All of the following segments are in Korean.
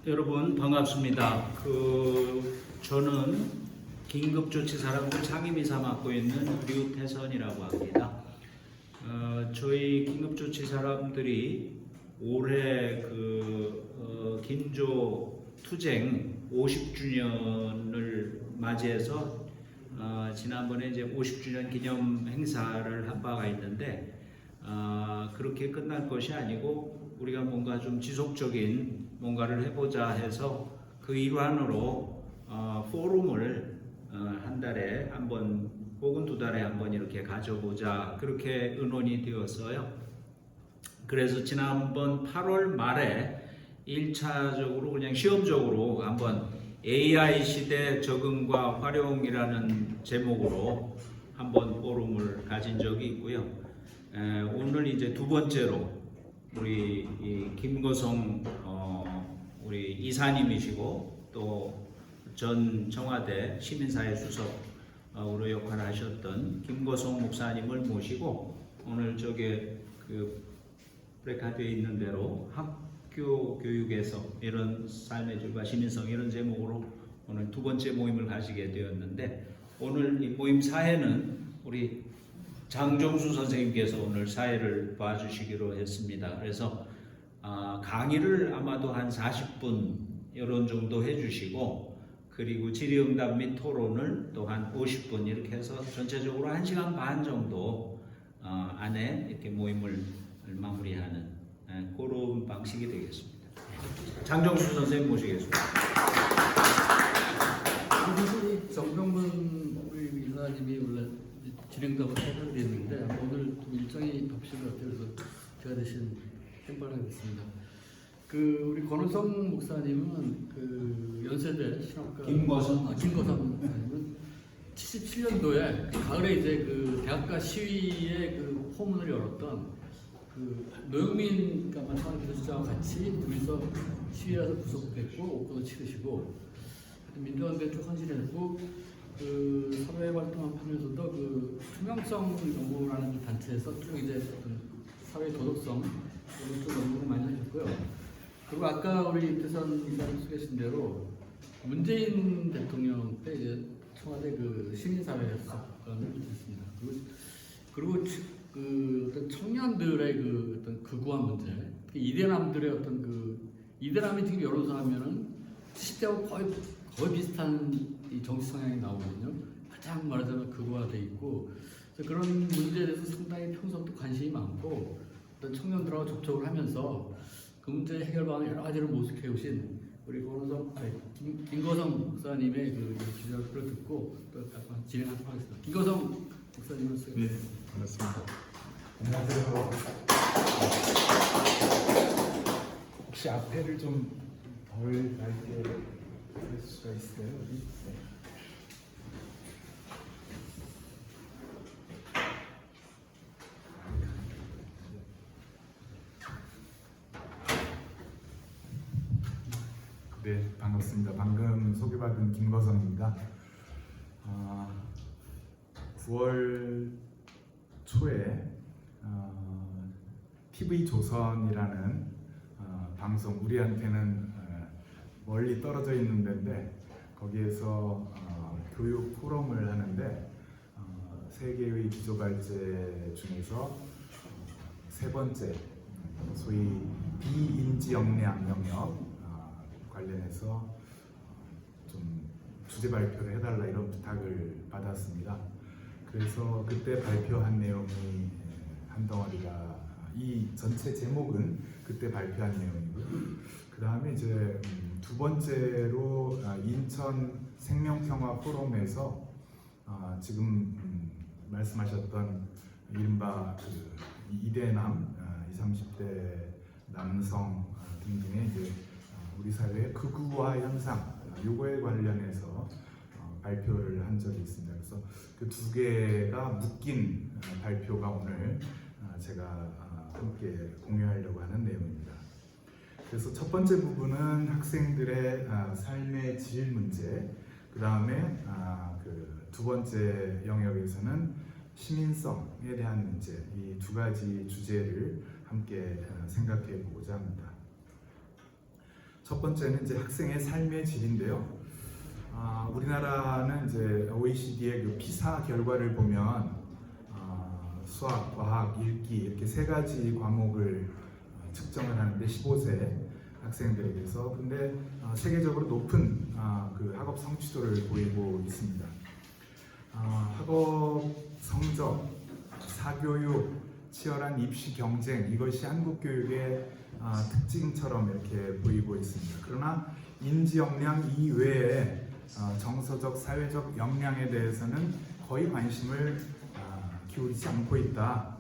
여러분 반갑습니다. 저는 긴급조치사령부 상임이사 맡고 있는 류태선이라고 합니다. 저희 긴급조치 사람들이 올해 긴조 투쟁 50주년을 맞이해서 지난번에 이제 50주년 기념 행사를 한 바가 있는데 그렇게 끝날 것이 아니고 우리가 뭔가 좀 지속적인 뭔가를 해보자 해서 그 일환으로 포럼을 한 달에 한 번 혹은 두 달에 한 번 이렇게 가져보자 그렇게 의논이 되었어요. 그래서 지난번 8월 말에 1차적으로 그냥 시험적으로 한번 AI 시대 적응과 활용이라는 제목으로 한번 포럼을 가진 적이 있고요. 오늘 이제 두 번째로 우리 김거성 우리 이사님이시고 또 전 청와대 시민사회 수석으로 역할을 하셨던 김거성 목사님을 모시고 오늘 저게 프레카드에 있는 대로 학교 교육에서 이런 삶의 질과 시민성 이런 제목으로 오늘 두 번째 모임을 가지게 되었는데 오늘 이 모임 사회는 우리 장종수 선생님께서 오늘 사회를 봐주시기로 했습니다. 그래서 강의를 아마도 한 40분 이런 정도 해주시고 그리고 질의응답 및 토론을 또 한 50분 이렇게 해서 전체적으로 1시간 반 정도 안에 이렇게 모임을 마무리하는 그런 방식이 되겠습니다. 장종수 선생님 모시겠습니다. 사실 정병근 우리 이사님이 원래 진행답을 해드렸는데 오늘 좀 일정이 겹친 것 같아요. 그래서 제가 대신 행발하겠습니다. 우리 권호성 목사님은 연세대 신학과 김거성 목사님은 77년도에 가을에 이제 대학가 시위에 포문을 열었던 노영민 마찬가지 교수자와 같이 둘이서 시위에서 구속됐고 옥고도 치르시고 민주화운동에 쭉 헌신했고 사회 활동하면서도 투명성 연구라는 단체에서 쭉 이제 사회 도덕성 쪽 연구를 많이 하셨고요. 그리고 아까 우리 임태선 이사님 소개하신 대로 문재인 대통령 때 이제 청와대 시민사회 수석관을 했습니다. 그리고 어떤 청년들의 어떤 극우한 문제, 이대남들의 어떤 이대남이 지금 여론조사 하면은 70대하고 거의 비슷한 이 정치 성향이 나오거든요. 가장 말하자면 극우화돼 있고 그런 문제에 대해서 상당히 평소부터 관심이 많고 어떤 청년들하고 접촉을 하면서 그 문제 해결 방안 여러 가지를 모색해 오신 우리 김거성 목사님의 지적을 듣고 또 진행하도록 하겠습니다. 김거성 목사님을 네, 반갑습니다. 안녕하세요. 혹시 앞에를 좀 덜 밝게 할 수가 있어요? 네. 네, 반갑습니다. 방금 소개받은 김거성입니다. 9월 초에 TV조선이라는 방송, 우리한테는 멀리 떨어져 있는 데인데 거기에서 교육 포럼을 하는데 세계의 기조발제 중에서 세 번째 소위 비인지 역량 영역 관련해서 좀 주제 발표를 해달라 이런 부탁을 받았습니다. 그래서 그때 발표한 내용이 한 덩어리가 이 전체 제목은 그때 발표한 내용이고요. 그 다음에 이제 두 번째로 인천 생명평화 포럼에서 지금 말씀하셨던 이른바 이대남, 20, 30대 남성 등등의 이제 우리 사회의 극우화 현상 요거에 관련해서 발표를 한 적이 있습니다. 그래서 그 두 개가 묶인 발표가 오늘 제가 함께 공유하려고 하는 내용입니다. 그래서 첫 번째 부분은 학생들의 삶의 질 문제, 그 다음에 두 번째 영역에서는 시민성에 대한 문제, 이 두 가지 주제를 함께 생각해 보고자 합니다. 첫 번째는 이제 학생의 삶의 질인데요. 우리나라는 이제 OECD의 그 피사 결과를 보면 수학, 과학, 읽기 이렇게 세 가지 과목을 측정을 하는데 15세 학생들에게서 근데 세계적으로 높은 그 학업 성취도를 보이고 있습니다. 학업 성적, 사교육, 치열한 입시 경쟁 이것이 한국 교육의 특징처럼 이렇게 보이고 있습니다. 그러나 인지 역량 이외에 정서적, 사회적 역량에 대해서는 거의 관심을 기울이지 않고 있다.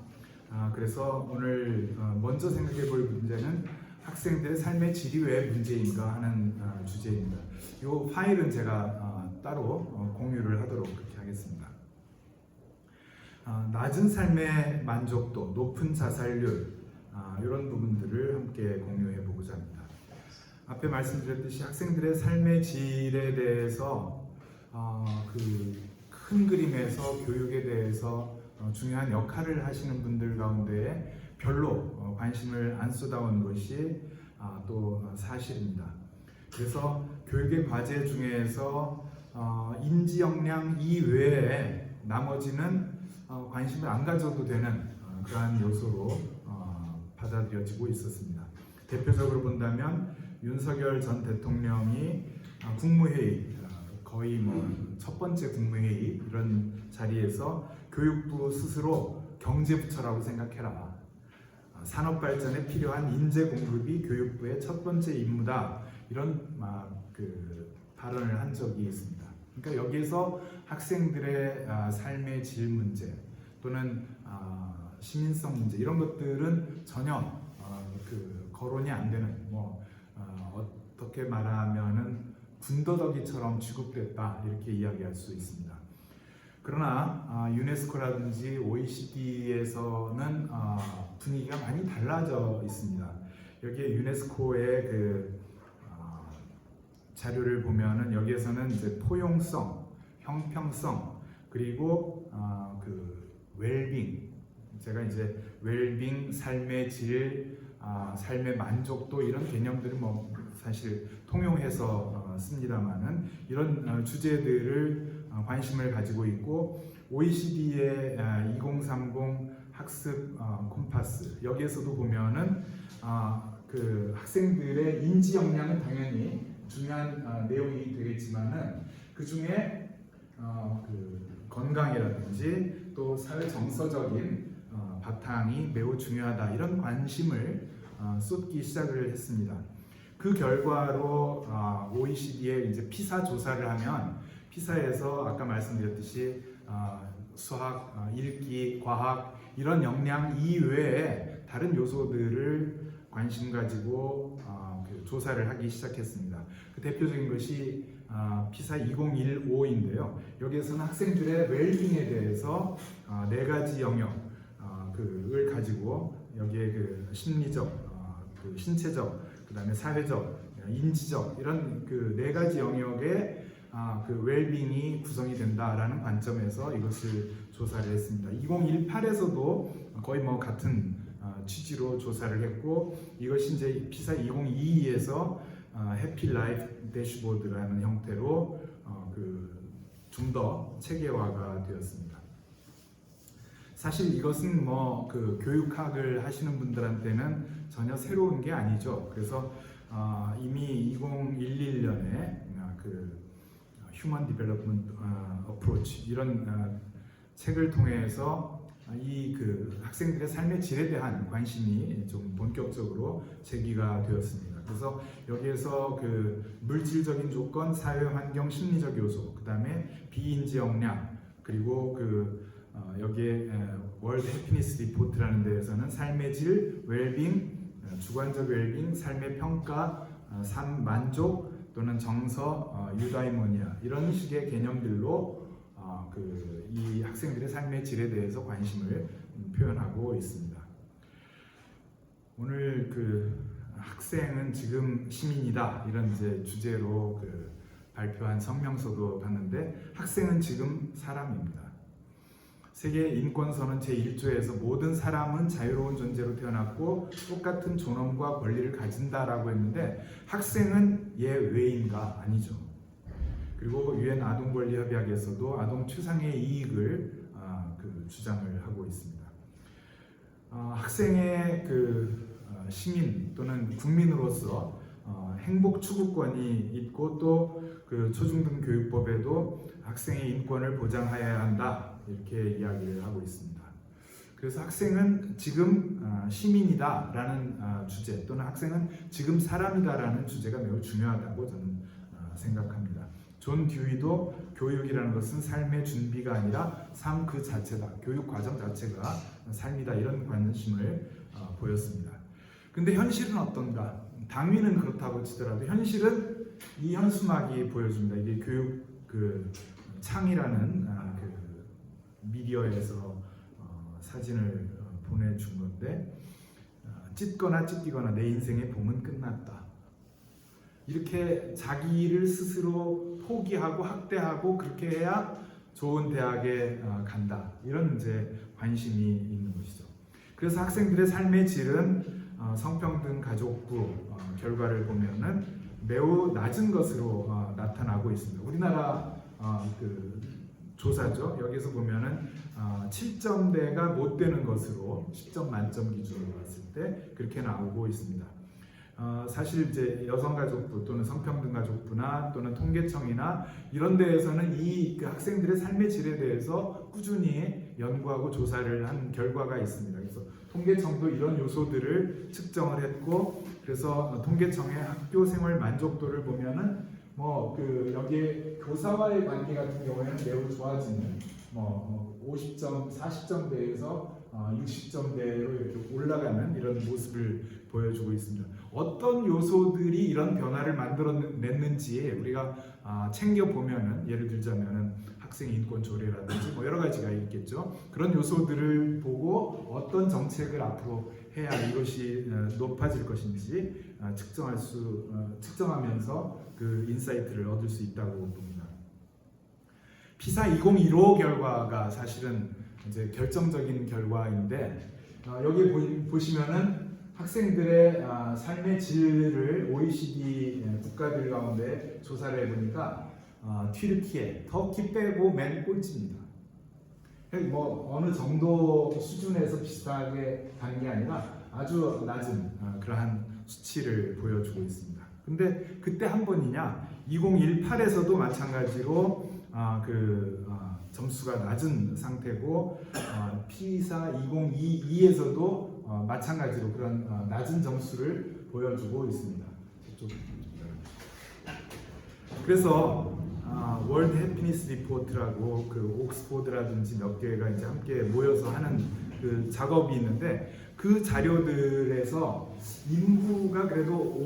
그래서 오늘 먼저 생각해 볼 문제는 학생들의 삶의 질이 왜 문제인가 하는 주제입니다. 이 파일은 제가 따로 공유를 하도록 그렇게 하겠습니다. 낮은 삶의 만족도, 높은 자살률 이런 부분들을 함께 공유해 보고자 합니다. 앞에 말씀드렸듯이 학생들의 삶의 질에 대해서 그 큰 그림에서 교육에 대해서 중요한 역할을 하시는 분들 가운데 별로 관심을 안 쏟아온 것이 또 사실입니다. 그래서 교육의 과제 중에서 인지 역량 이외에 나머지는 관심을 안 가져도 되는 그러한 요소로 받아들여지고 있었습니다. 대표적으로 본다면 윤석열 전 대통령이 국무회의 거의 뭐 첫 번째 국무회의 이런 자리에서 교육부 스스로 경제부처라고 생각해라. 산업 발전에 필요한 인재 공급이 교육부의 첫 번째 임무다. 이런 그 발언을 한 적이 있습니다. 그러니까 여기에서 학생들의 삶의 질 문제 또는 시민성 문제 이런 것들은 전혀 그 거론이 안 되는 어떻게 말하면은 군더더기처럼 취급됐다 이렇게 이야기할 수 있습니다. 그러나 유네스코라든지 OECD에서는 분위기가 많이 달라져 있습니다. 여기에 유네스코의 그 자료를 보면은 여기에서는 이제 포용성, 형평성 그리고 그 웰빙 제가 이제 웰빙, 삶의 질, 삶의 만족도 이런 개념들을 뭐 사실 통용해서 씁니다만은 이런 주제들을 관심을 가지고 있고 OECD의 2030 학습 콤파스 여기에서도 보면은 그 학생들의 인지 역량은 당연히 중요한 내용이 되겠지만은 그 중에 그 건강이라든지 또 사회 정서적인 바탕이 매우 중요하다 이런 관심을 쏟기 시작을 했습니다. 그 결과로 OECD의 이제 피사 조사를 하면 피사에서 아까 말씀드렸듯이 수학, 읽기, 과학 이런 역량 이외에 다른 요소들을 관심 가지고 그 조사를 하기 시작했습니다. 그 대표적인 것이 피사 2015인데요. 여기에서는 학생들의 웰빙에 대해서 네 가지 영역 그을 가지고 여기에 그 심리적, 그 신체적, 그 다음에 사회적, 인지적 이런 그 네 가지 영역의 그 웰빙이 구성이 된다라는 관점에서 이것을 조사를 했습니다. 2018에서도 거의 뭐 같은 취지로 조사를 했고 이것이 이제 피사 2022에서 해피 라이프 대시보드라는 형태로 좀 더 체계화가 되었습니다. 사실 이것은 뭐 그 교육학을 하시는 분들한테는 전혀 새로운 게 아니죠. 그래서 이미 2011년에 그 휴먼 디벨롭먼트 어프로치 이런 책을 통해서 이 그 학생들의 삶의 질에 대한 관심이 좀 본격적으로 제기가 되었습니다. 그래서 여기에서 그 물질적인 조건, 사회 환경, 심리적 요소, 그 다음에 비인지 역량, 그리고 그 여기에 월드 해피니스 리포트라는 데에서는 삶의 질, 웰빙, 주관적 웰빙, 삶의 평가, 삶 만족 또는 정서, 유다이모니아 이런 식의 개념들로 이 학생들의 삶의 질에 대해서 관심을 표현하고 있습니다. 오늘 그 학생은 지금 시민이다 이런 이제 주제로 발표한 성명서도 봤는데 학생은 지금 사람입니다. 세계 인권선언 제1조에서 모든 사람은 자유로운 존재로 태어났고 똑같은 존엄과 권리를 가진다라고 했는데 학생은 예외인가? 아니죠. 그리고 유엔 아동권리협약에서도 아동 최상의 이익을 주장을 하고 있습니다. 학생의 시민 또는 국민으로서 행복 추구권이 있고 또 그 초중등 교육법에도 학생의 인권을 보장해야 한다 이렇게 이야기를 하고 있습니다. 그래서 학생은 지금 시민이다라는 주제 또는 학생은 지금 사람이다라는 주제가 매우 중요하다고 저는 생각합니다. 존 듀이도 교육이라는 것은 삶의 준비가 아니라 삶 그 자체다. 교육 과정 자체가 삶이다. 이런 관심을 보였습니다. 근데 현실은 어떤가? 당위는 그렇다고 치더라도 현실은 이 현수막이 보여줍니다. 이게 교육 창이라는 미디어에서 사진을 보내준 건데 찢거나 찢기거나 내 인생의 봄은 끝났다. 이렇게 자기를 스스로 포기하고 학대하고 그렇게 해야 좋은 대학에 간다. 이런 이제 관심이 있는 것이죠. 그래서 학생들의 삶의 질은 성평등 가족부 결과를 보면은 매우 낮은 것으로 나타나고 있습니다. 우리나라 조사죠. 여기서 보면은 7점대가 못 되는 것으로 10점 만점 기준으로 봤을 때 그렇게 나오고 있습니다. 사실 이제 여성가족부 또는 성평등가족부나 또는 통계청이나 이런 데에서는 이 학생들의 삶의 질에 대해서 꾸준히 연구하고 조사를 한 결과가 있습니다. 그래서 통계청도 이런 요소들을 측정을 했고, 그래서 통계청의 학교 생활 만족도를 보면은 여기에 교사와의 관계 같은 경우에는 매우 좋아지는 50점, 40점대에서 60점대로 이렇게 올라가는 이런 모습을 보여주고 있습니다. 어떤 요소들이 이런 변화를 만들어냈는지 우리가 챙겨보면은, 예를 들자면은 학생 인권 조례라든지 여러 가지가 있겠죠. 그런 요소들을 보고 어떤 정책을 앞으로 해야 이것이 높아질 것인지 측정하면서 그 인사이트를 얻을 수 있다고 봅니다. 피사 2015 결과가 사실은 이제 결정적인 결과인데, 여기 보시면은 학생들의 삶의 질을 OECD 국가들 가운데 조사를 해보니까 튀르키예, 터키 빼고 맨 꼴찌입니다. 어느 정도 수준에서 비슷하게 가는 게 아니라 아주 낮은 그러한 수치를 보여주고 있습니다. 근데 그때 한 번이냐? 2018에서도 마찬가지로 점수가 낮은 상태고, 피사 2022에서도 마찬가지로 그런 낮은 점수를 보여주고 있습니다. 그래서 월드 해피니스 리포트라고 옥스포드라든지 몇 개가 이제 함께 모여서 하는 그 작업이 있는데, 그 자료들에서 인구가 그래도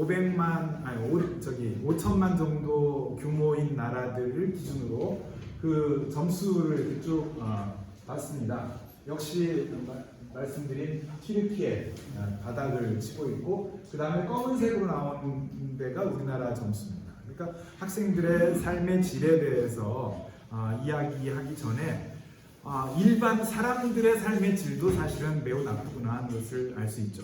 5천만 정도 규모인 나라들을 기준으로 그 점수를 쭉 봤습니다. 역시 말씀드린 튀르키예 바닥을 치고 있고, 그 다음에 검은색으로 나오는 데가 우리나라 점수입니다. 그러니까 학생들의 삶의 질에 대해서 이야기하기 전에 일반 사람들의 삶의 질도 사실은 매우 나쁘구나 하는 것을 알 수 있죠.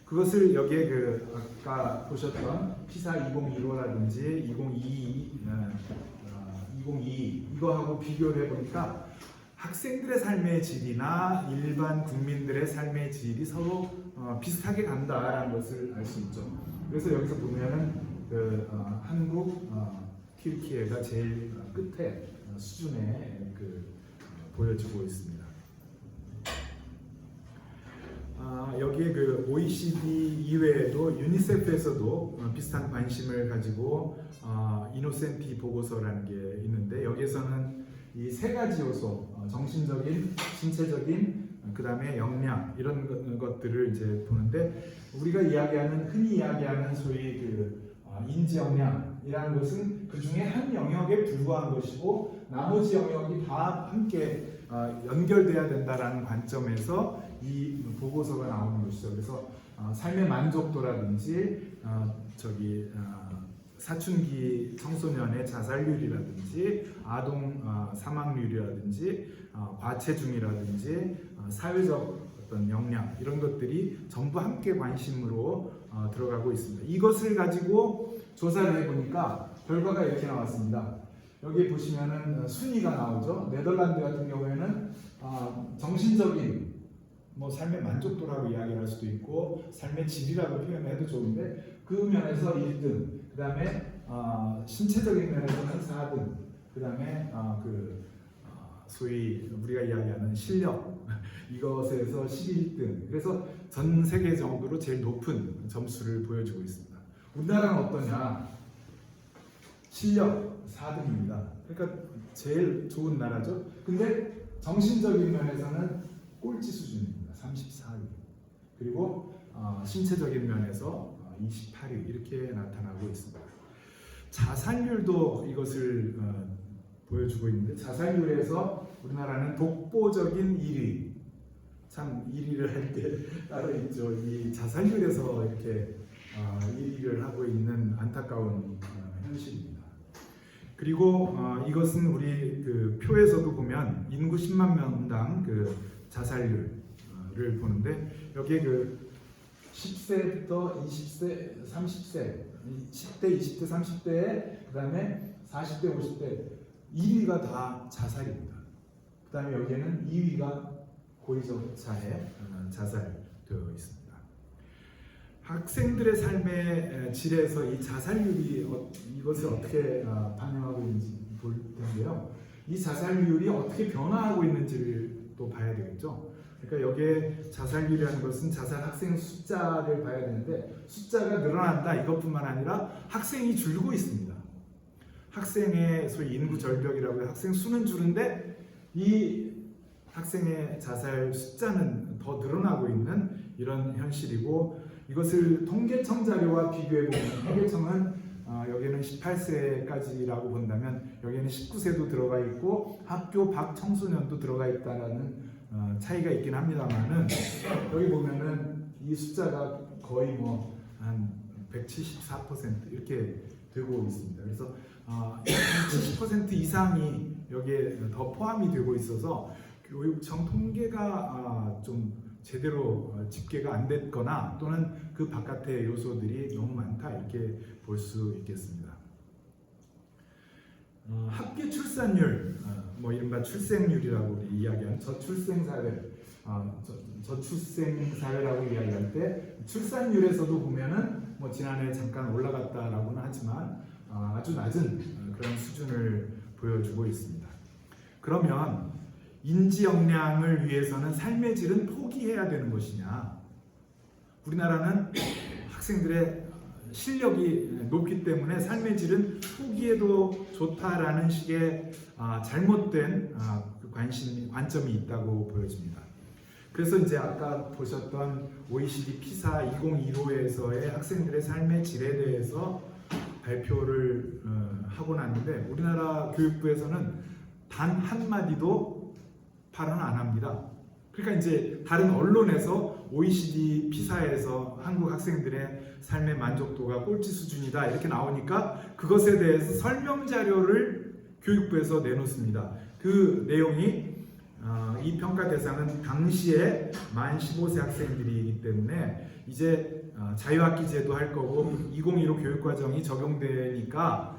그것을 여기에 아까 보셨던 피사 2015라든지 2022 이거하고 비교를 해보니까 학생들의 삶의 질이나 일반 국민들의 삶의 질이 서로 비슷하게 간다라는 것을 알 수 있죠. 그래서 여기서 보면은 한국, 튀르키예가 제일 끝에 수준에 보여지고 있습니다. 여기에 OECD 이외에도 유니세프에서도 비슷한 관심을 가지고 이노센티 보고서라는 게 있는데, 여기에서는 이 세 가지 요소, 정신적인, 신체적인, 그 다음에 역량 이런 것들을 이제 보는데, 우리가 흔히 이야기하는 소위 인지 역량이라는 것은 그 중에 한 영역에 불과한 것이고 나머지 영역이 다 함께 연결돼야 된다라는 관점에서 이 보고서가 나오는 것이죠. 그래서 삶의 만족도라든지 사춘기 청소년의 자살률이라든지 아동 사망률이라든지 과체중이라든지 사회적 어떤 역량 이런 것들이 전부 함께 관심으로 들어가고 있습니다. 이것을 가지고 조사를 해보니까 결과가 이렇게 나왔습니다. 여기 보시면은 순위가 나오죠. 네덜란드 같은 경우에는 정신적인 뭐 삶의 만족도라고 이야기할 수도 있고 삶의 질이라고 표현해도 좋은데 그 면에서 1등, 그 다음에 신체적인 면에서는 4등, 그 다음에 소위 우리가 이야기하는 실력 이것에서 11등. 그래서 전 세계적으로 제일 높은 점수를 보여주고 있습니다. 우리나라는 어떠냐? 실력 4등입니다. 그러니까 제일 좋은 나라죠. 근데 정신적인 면에서는 꼴찌 수준입니다. 34위. 그리고 신체적인 면에서 28위 이렇게 나타나고 있습니다. 자살률도 이것을 보여주고 있는데 자살률에서 우리나라는 독보적인 1위. 참 1위를 할 때 따로 있죠. 이 자살률에서 이렇게 1위를 하고 있는 안타까운 현실입니다. 그리고 이것은 우리 그 표에서도 보면 인구 10만 명당 그 자살률을 보는데 여기에 그 10세부터 20세, 30세, 10대, 20대, 30대에 그 다음에 40대, 50대 1위가 다 자살입니다. 그 다음에 여기에는 2위가 고의적차에 자살되어 있습니다. 학생들의 삶의 질에서 이 자살률이 이것을 어떻게 반영하고 있는지 볼 텐데요. 이 자살률이 어떻게 변화하고 있는지를 또 봐야 되겠죠. 그러니까 여기에 자살률이라는 것은 자살 학생 숫자를 봐야 되는데 숫자가 늘어난다 이것뿐만 아니라 학생이 줄고 있습니다. 학생의 소위 인구 절벽이라고 해요. 학생 수는 줄은데 이 학생의 자살 숫자는 더 늘어나고 있는 이런 현실이고 이것을 통계청 자료와 비교해 보면 통계청은 여기는 18세까지라고 본다면 여기는 19세도 들어가 있고 학교 밖 청소년도 들어가 있다라는 차이가 있긴 합니다만은 여기 보면은 이 숫자가 거의 뭐 한 174% 이렇게 되고 있습니다. 그래서 70% 이상이 여기에 더 포함이 되고 있어서 교육청 통계가 좀 제대로 집계가 안 됐거나 또는 그 바깥의 요소들이 너무 많다 이렇게 볼 수 있겠습니다. 합계 출산율, 뭐 이른바 출생률이라고 우리 이야기하는 저출생 사회, 저출생 사회라고 이야기할 때 출산율에서도 보면은 뭐 지난해 잠깐 올라갔다라고는 하지만 아주 낮은 그런 수준을 보여주고 있습니다. 그러면 인지 역량을 위해서는 삶의 질은 포기해야 되는 것이냐? 우리나라는 학생들의 실력이 높기 때문에 삶의 질은 포기해도 좋다라는 식의 잘못된 관점이 있다고 보여집니다. 그래서 이제 아까 보셨던 OECD 피사 2015에서의 학생들의 삶의 질에 대해서 발표를 하고 났는데 우리나라 교육부에서는 단 한마디도 발언 안 합니다. 그러니까 이제 다른 언론에서 OECD 피사에서 한국 학생들의 삶의 만족도가 꼴찌 수준이다 이렇게 나오니까 그것에 대해서 설명 자료를 교육부에서 내놓습니다. 그 내용이 이 평가 대상은 당시에 만 15세 학생들이기 때문에 이제 자유학기 제도 할 거고 2015 교육과정이 적용되니까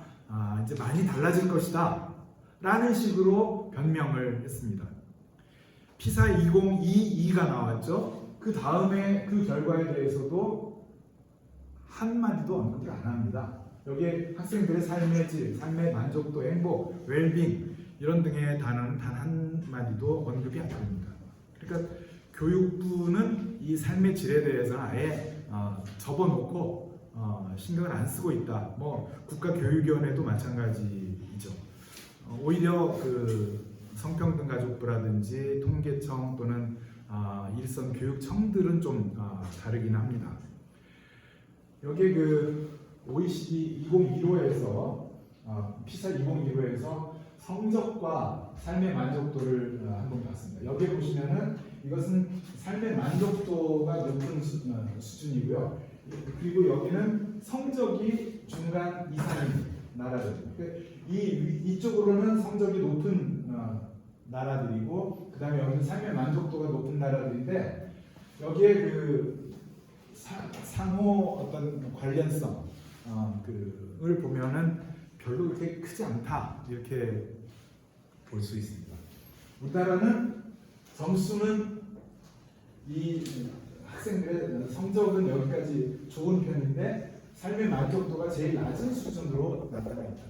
이제 많이 달라질 것이다 라는 식으로 변명을 했습니다. 피사 2022가 나왔죠. 그 다음에 그 결과에 대해서도 한마디도 언급을 안 합니다. 여기에 학생들의 삶의 질, 삶의 만족도, 행복, 웰빙 이런 등의 단어는 단 한마디도 언급이 안 됩니다. 그러니까 교육부는 이 삶의 질에 대해서는 아예 접어놓고 신경을 안 쓰고 있다. 뭐 국가교육위원회도 마찬가지죠. 오히려 그 성평등 가족부라든지 통계청 또는 일선 교육청들은 좀 다르긴 합니다. 여기 그 OECD 2015에서 피사 2015에서 성적과 삶의 만족도를 한번 봤습니다. 여기 보시면은 이것은 삶의 만족도가 높은 수준이고요. 그리고 여기는 성적이 중간 이상인 나라들. 이쪽으로는 성적이 높은 나라들이고, 그다음에 여기는 삶의 만족도가 높은 나라들인데, 여기에 그 상호 어떤 관련성 을 보면은 별로 그렇게 크지 않다 이렇게 볼 수 있습니다. 우리나라는 점수는 이 학생들의 성적은 여기까지 좋은 편인데 삶의 만족도가 제일 낮은 수준으로 나타나 있다.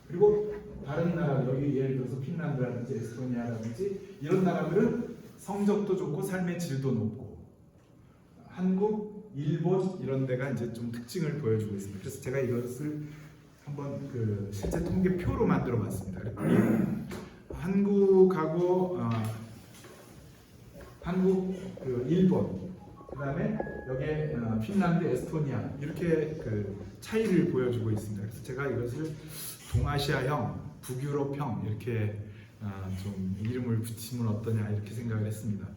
그리고 다른 나라, 여기 예를 들어서 핀란드라든지 에스토니아라든지 이런 나라들은 성적도 좋고 삶의 질도 높고, 한국, 일본 이런 데가 이제 좀 특징을 보여주고 있습니다. 그래서 제가 이것을 한번 그 실제 통계표로 만들어봤습니다. 한국하고 한국, 일본, 그다음에 여기에 핀란드, 에스토니아 이렇게 그 차이를 보여주고 있습니다. 그래서 제가 이것을 동아시아형, 북유럽형 이렇게 좀 이름을 붙이면 어떠냐 이렇게 생각을 했습니다.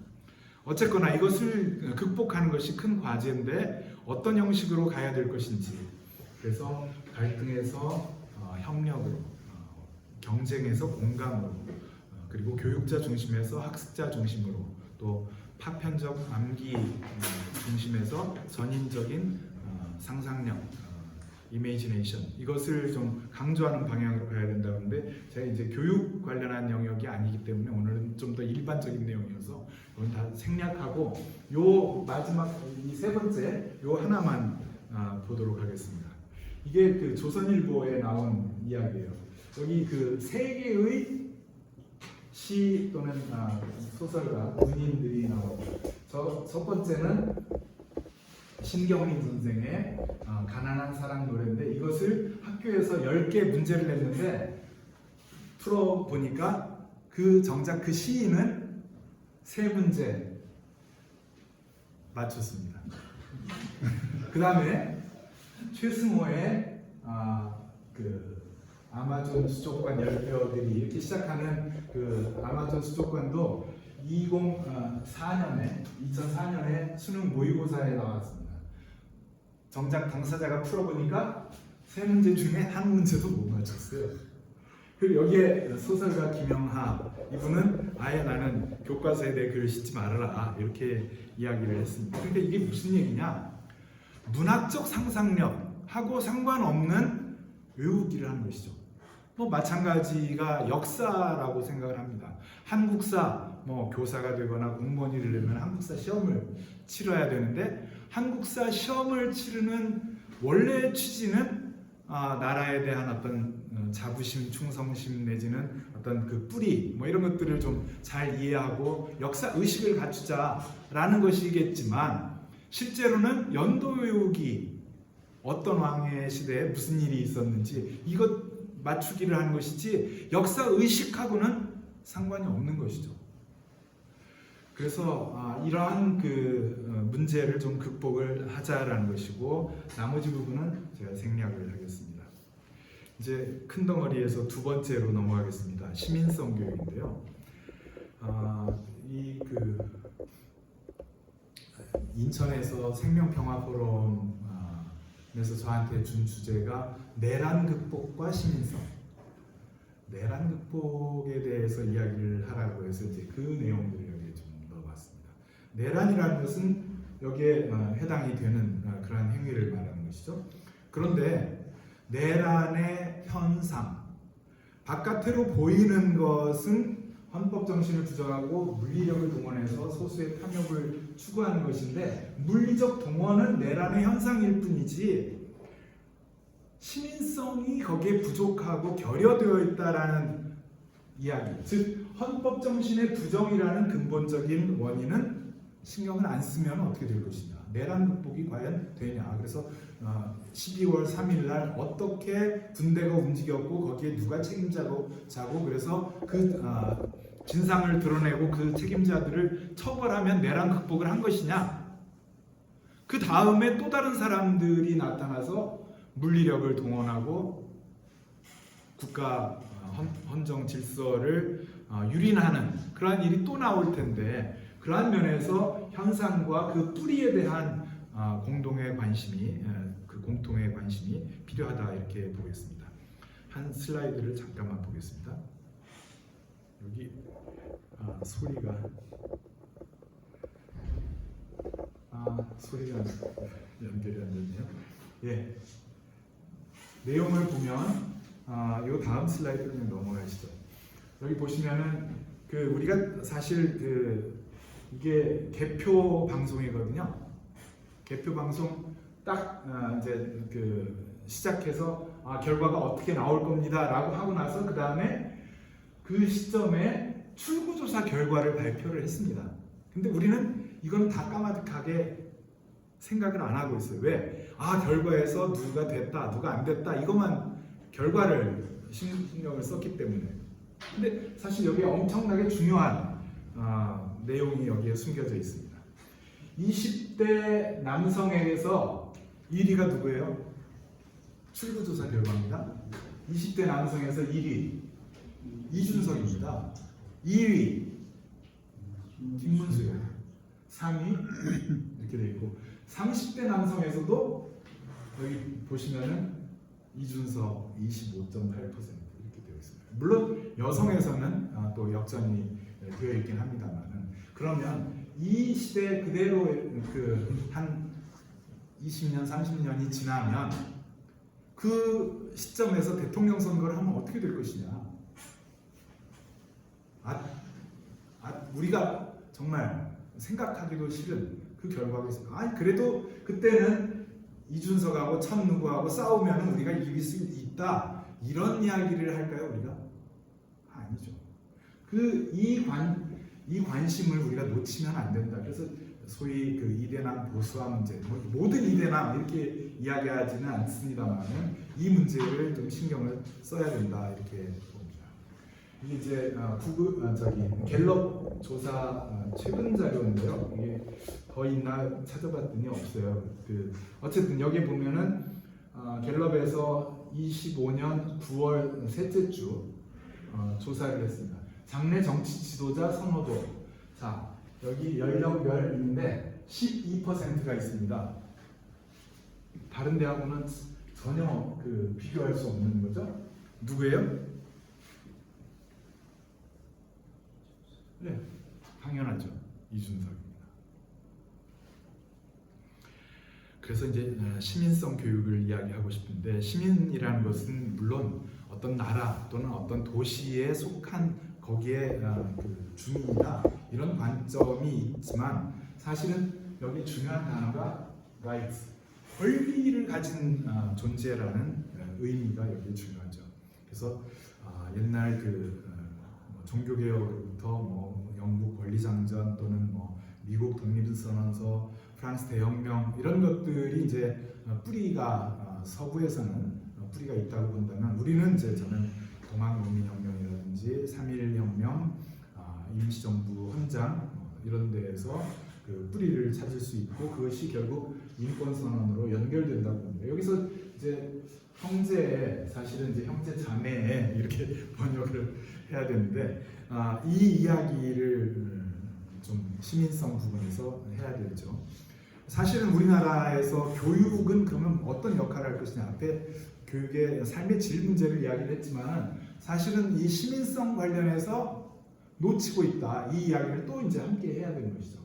어쨌거나 이것을 극복하는 것이 큰 과제인데 어떤 형식으로 가야 될 것인지, 그래서 갈등에서 협력으로, 경쟁에서 공감으로, 그리고 교육자 중심에서 학습자 중심으로, 또 파편적 암기 중심에서 전인적인 상상력, 이미지네이션, 이것을 좀 강조하는 방향으로 가야 된다고 하는데, 제가 이제 교육 관련한 영역이 아니기 때문에 오늘은 좀 더 일반적인 내용이어서 이건 다 생략하고 요 마지막 이 세 번째 요 하나만 보도록 하겠습니다. 이게 그 조선일보에 나온 이야기예요. 여기 그 세 개의 시 또는 소설가 문인들이 나오고, 첫 번째는 신경민 선생의 가난한 사랑 노래인데, 이것을 학교에서 10개 문제를 냈는데 풀어보니까 정작 그 시인은 3문제 맞췄습니다. 그 다음에 최승호의 그 아마존 수족관 열뼈들이 이렇게 시작하는 그 아마존 수족관도 2004년에 수능 모의고사에 나왔습니다. 정작 당사자가 풀어보니까 3문제 중에 한 문제도 못 맞췄어요. 그리고 여기에 소설가 김영하, 이분은 아예 나는 교과서에 내 글을 싣지 말아라 이렇게 이야기를 했습니다. 그런데 이게 무슨 얘기냐? 문학적 상상력하고 상관없는 외우기를 하는 것이죠. 뭐 마찬가지가 역사라고 생각을 합니다. 한국사, 뭐 교사가 되거나 공무원이 되려면 한국사 시험을 치러야 되는데, 한국사 시험을 치르는 원래 취지는 나라에 대한 어떤 자부심, 충성심 내지는 어떤 그 뿌리 뭐 이런 것들을 좀 잘 이해하고 역사 의식을 갖추자라는 것이겠지만, 실제로는 연도 외우기, 어떤 왕의 시대에 무슨 일이 있었는지 이것 맞추기를 하는 것이지 역사 의식하고는 상관이 없는 것이죠. 그래서 이러한 그 문제를 좀 극복을 하자라는 것이고, 나머지 부분은 제가 생략을 하겠습니다. 이제 큰 덩어리에서 두 번째로 넘어가겠습니다. 시민성 교육인데요. 이 그 인천에서 생명평화포럼에서 저한테 준 주제가 내란 극복과 시민성. 내란 극복에 대해서 이야기를 하라고 해서 이제 그 내용들을 여기에 좀 넣어봤습니다. 내란이라는 것은 여기에 해당이 되는 그러한 행위를 말하는 것이죠. 그런데 내란의 현상, 바깥으로 보이는 것은 헌법 정신을 부정하고 물리력을 동원해서 소수의 탐욕을 추구하는 것인데, 물리적 동원은 내란의 현상일 뿐이지 시민성이 거기에 부족하고 결여되어 있다라는 이야기, 즉 헌법 정신의 부정이라는 근본적인 원인은 신경을 안 쓰면 어떻게 될 것이냐, 내란 극복이 과연 되냐. 그래서 12월 3일 날 어떻게 군대가 움직였고 거기에 누가 책임자고 자고, 그래서 그 진상을 드러내고 그 책임자들을 처벌하면 내란 극복을 한 것이냐. 그 다음에 또 다른 사람들이 나타나서 물리력을 동원하고 국가 헌정 질서를 유린하는 그러한 일이 또 나올 텐데, 그러한 면에서 현상과 그 뿌리에 대한 공동의 관심이 공통의 관심이 필요하다 이렇게 보겠습니다. 한 슬라이드를 잠깐만 보겠습니다. 여기 소리가 연결이 안 됐네요. 예. 내용을 보면 요 다음 슬라이드로 그냥 넘어가시죠. 여기 보시면은 우리가 사실 이게 개표 방송이거든요. 개표 방송 딱 이제 시작해서 결과가 어떻게 나올 겁니다라고 하고 나서 그 다음에 그 시점에 출구조사 결과를 발표를 했습니다. 근데 우리는 이건 다 까마득하게 생각을 안 하고 있어요. 왜? 결과에서 누가 됐다, 누가 안 됐다 이것만 결과를 신경을 썼기 때문에. 근데 사실 여기에 엄청나게 중요한 내용이 여기에 숨겨져 있습니다. 20대 남성에게서 1위가 누구예요? 출구조사 결과입니다. 20대 남성에서 1위 이준석입니다. 2위 김문수예요. 3위 이렇게 돼 있고 30대 남성에서도 여기 보시면은 이준석 25.8% 이렇게 되어 있습니다. 물론 여성에서는 또 역전이 되어 있긴 합니다만은 그러면 이 시대 그대로 한 20년, 30년이 지나면 그 시점에서 대통령 선거를 하면 어떻게 될 것이냐? 우리가 정말 생각하기도 싫은 그 결과가 있습니다. 그래도 그때는 이준석하고 참 누구하고 싸우면 우리가 이길 수 있다 이런 이야기를 할까요 우리가? 아니죠. 이 관심을 우리가 놓치면 안 된다. 그래서 소위 이대남 보수화 문제, 모든 이대남 이렇게 이야기하지는 않습니다만은 이 문제를 좀 신경을 써야 된다 이렇게 봅니다. 이게 이제 갤럽 조사 최근 자료인데요. 이게 더 있나 찾아봤더니 없어요. 어쨌든 여기 보면은 갤럽에서 25년 9월 셋째 주 조사를 했습니다. 장래 정치 지도자 선호도. 자, 여기 연령별인데 12%가 있습니다. 다른 데하고는 전혀 비교할 수 없는 거죠. 누구예요? 네, 당연하죠. 이준석입니다. 그래서 이제 시민성 교육을 이야기하고 싶은데 시민이라는 것은 물론 어떤 나라 또는 어떤 도시에 속한 거기에 주민이다 이런 관점이 있지만 사실은 여기 중요한 단어가 rights, 권리를 가진 존재라는 의미가 여기 중요하죠. 그래서 옛날 종교개혁부터 영국 권리장전 또는 미국 독립선언서, 프랑스 대혁명 이런 것들이 이제 뿌리가 서구에서는 뿌리가 있다고 본다면 우리는 저는 동학농민혁명이라든지 3.1혁명, 임시정부 헌장 이런 데에서 뿌리를 찾을 수 있고 그것이 결국 인권선언으로 연결된다고 봅니다. 여기서 이제 형제, 사실은 이제 형제 자매 이렇게 번역을 해야 되는데 이 이야기를 좀 시민성 부분에서 해야 되죠. 사실은 우리나라에서 교육은 그러면 어떤 역할을 할 것이냐, 앞에 교육의 삶의 질 문제를 이야기를 했지만 사실은 이 시민성 관련해서 놓치고 있다. 이 이야기를 또 이제 함께 해야 되는 것이죠.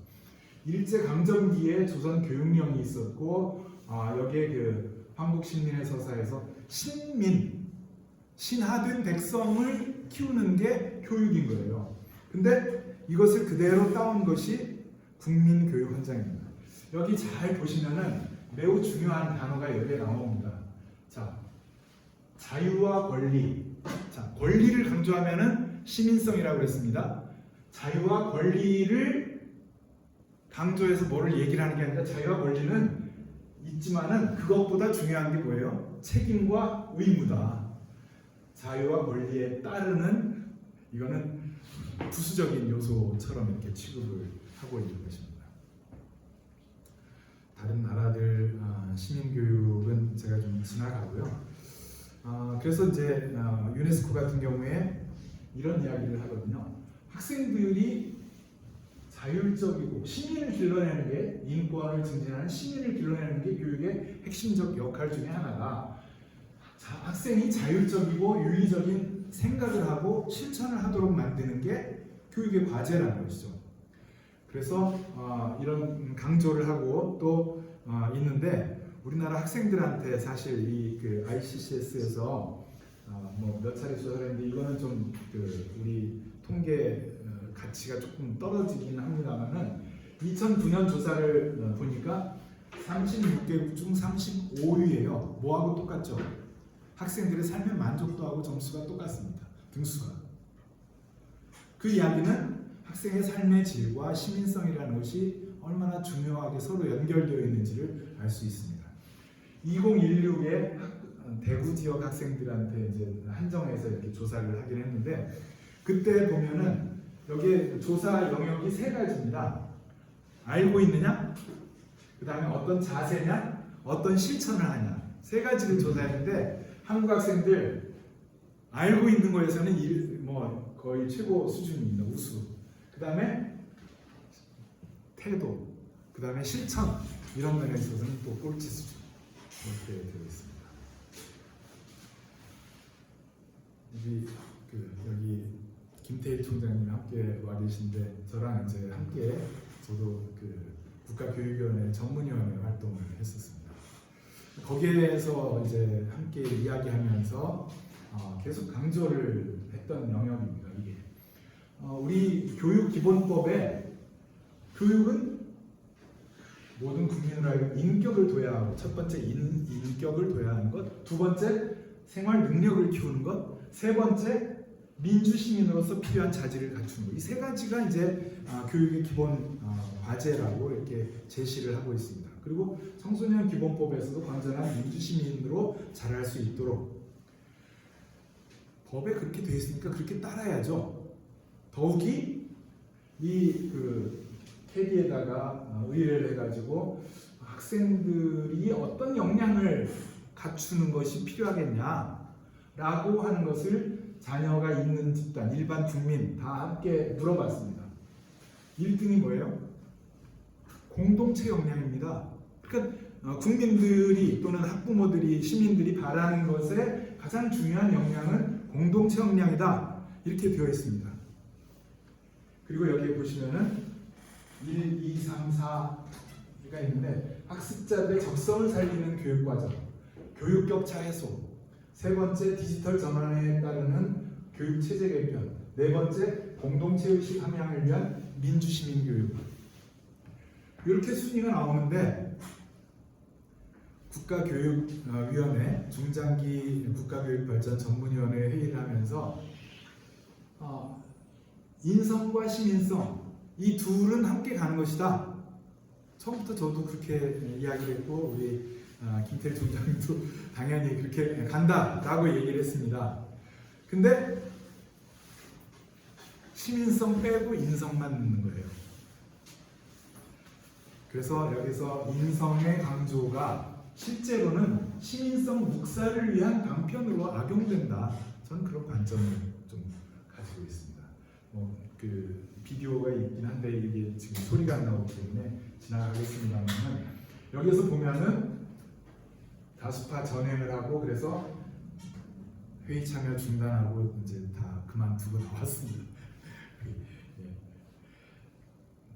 일제강점기에 조선 교육령이 있었고 여기에 황국신민의 서사에서 신하된 백성을 키우는 게 교육인 거예요. 근데 이것을 그대로 따온 것이 국민교육헌장입니다. 여기 잘 보시면은 매우 중요한 단어가 여기에 나옵니다. 자, 자유와 권리. 자, 권리를 강조하면은 시민성이라고 했습니다. 자유와 권리를 강조해서 뭐를 얘기를 하는 게 아니라 자유와 권리는 있지만은 그것보다 중요한 게 뭐예요? 책임과 의무다. 자유와 권리에 따르는 이거는 부수적인 요소처럼 이렇게 취급을 하고 있는 것입니다. 다른 나라들 시민교육은 제가 좀 지나가고요. 그래서 이제 유네스코 같은 경우에 이런 이야기를 하거든요. 학생들이 자율적이고 시민을 길러내는 게 인권을 증진하는 시민을 길러내는 게 교육의 핵심적 역할 중에 하나가 학생이 자율적이고 윤리적인 생각을 하고 실천을 하도록 만드는 게 교육의 과제라는 것이죠. 그래서 이런 강조를 하고 또 있는데 우리나라 학생들한테 사실 이 그 ICCS에서 뭐 몇 차례 조사를 했는데 이거는 좀 그 우리 통계 가치가 조금 떨어지긴 합니다만은 2009년 조사를 보니까 36개국 중 35위예요. 뭐하고 똑같죠? 학생들의 삶의 만족도하고 점수가 똑같습니다. 등수가. 그 이야기는 학생의 삶의 질과 시민성이라는 것이 얼마나 중요하게 서로 연결되어 있는지를 알 수 있습니다. 2016에 대구 지역 학생들한테 이제 한정해서 이렇게 조사를 하긴 했는데 그때 보면은 여기에 조사 영역이 세 가지입니다. 알고 있느냐? 그 다음에 어떤 자세냐? 어떤 실천을 하냐? 세 가지를 조사했는데 한국 학생들 알고 있는 거에서는 뭐 거의 최고 수준입니다. 우수. 그 다음에 태도, 그 다음에 실천 이런 면에 있어서는 또 꼴찌 수준 이렇게 되어 있습니다. 여기 김태희 총장님 함께 와 계신데 저랑 이제 함께 저도 그 국가교육위원회 전문위원회 활동을 했었습니다. 거기에서 이제 함께 이야기하면서 계속 강조를 했던 영역입니다. 이게 우리 교육기본법에 교육은 모든 국민을 하여금 인격을 둬야 하고 첫 번째 인격을 둬야 하는 것, 두 번째 생활 능력을 키우는 것, 세 번째 민주시민으로서 필요한 자질을 갖추는 것. 이 세 가지가 이제 교육의 기본 과제라고 이렇게 제시를 하고 있습니다. 그리고 청소년 기본법에서도 건전한 민주시민으로 자랄 수 있도록 법에 그렇게 되어 있으니까 그렇게 따라야죠. 더욱이 이 캐디에다가 의뢰를 해가지고 학생들이 어떤 역량을 갖추는 것이 필요하겠냐라고 하는 것을 자녀가 있는 집단, 일반 국민 다 함께 물어봤습니다. 1등이 뭐예요? 공동체 역량입니다. 그러니까 국민들이 또는 학부모들이 시민들이 바라는 것에 가장 중요한 역량은 공동체 역량이다. 이렇게 되어 있습니다. 그리고 여기에 보시면은 1, 2, 3, 4가 있는데 학습자들의 적성을 살리는 교육과정, 교육격차 해소, 세 번째 디지털 전환에 따르는 교육체제 개편, 네 번째 공동체의식 함양을 위한 민주시민교육. 이렇게 순위가 나오는데 국가교육위원회, 중장기 국가교육발전 전문위원회 회의를 하면서 인성과 시민성 이 둘은 함께 가는 것이다. 처음부터 저도 그렇게 이야기를 했고 우리 김태일 총장도 당연히 그렇게 간다라고 얘기를 했습니다. 근데 시민성 빼고 인성만 넣는 거예요. 그래서 여기서 인성의 강조가 실제로는 시민성 묵살을 위한 방편으로 악용된다. 저는 그런 관점을 좀 가지고 있습니다. 그 비디오가 있긴 한데 이게 지금 소리가 안 나오기 때문에 지나가겠습니다만 여기서 보면은 다수파 전행을 하고 그래서 회의 참여 중단하고 이제 다 그만두고 나왔습니다.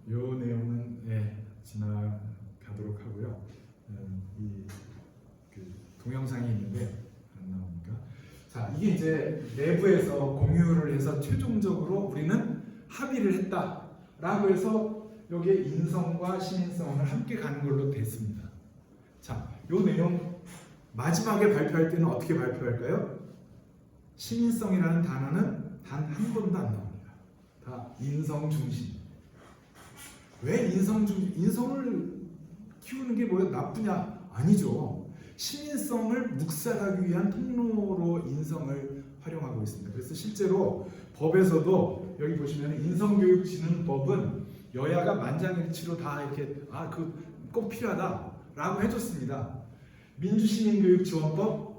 이 내용은 지나가도록 하고요. 그 동영상이 있는데 안 나옵니까? 자, 이게 이제 내부에서 공유를 해서 최종적으로 우리는 합의를 했다라고 해서 여기에 인성과 시민성을 함께 가는 걸로 됐습니다. 자, 이 내용 마지막에 발표할 때는 어떻게 발표할까요? 시민성이라는 단어는 단 한 번도 안 나옵니다. 다 인성 중심. 왜 인성 중심? 인성을 키우는 게 뭐야? 나쁘냐? 아니죠. 시민성을 묵살하기 위한 통로로 인성을 활용하고 있습니다. 그래서 실제로 법에서도 여기 보시면 인성교육진흥법은 여야가 만장일치로 다 이렇게 꼭 필요하다라고 해줬습니다. 민주시민교육지원법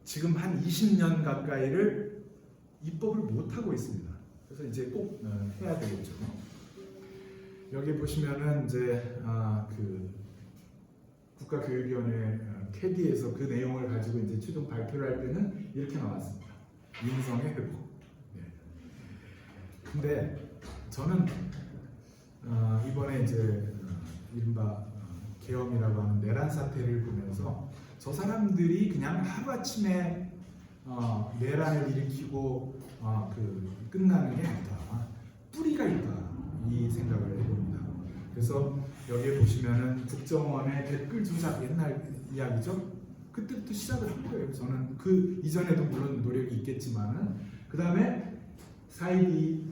지금 한 20년 가까이를 입법을 못 하고 있습니다. 그래서 이제 꼭 해야 되겠죠. 여기 보시면은 이제 그 국가교육위원회 캐디에서 그 내용을 가지고 이제 최종 발표를 할 때는 이렇게 나왔습니다. 인성의 회복. 네. 근데 저는 이번에 이제 이른바 계엄이라고 하는 내란 사태를 보면서 저 사람들이 그냥 하루아침에 내란을 일으키고 그 끝나는 게 아니다. 뿌리가 있다. 이 생각을 해봅니다. 그래서 여기에 보시면은 국정원의 댓글 조작 옛날 이야기죠. 그때부터 시작을 한 거예요. 저는 그 이전에도 물론 노력이 있겠지만은 그 다음에 사이비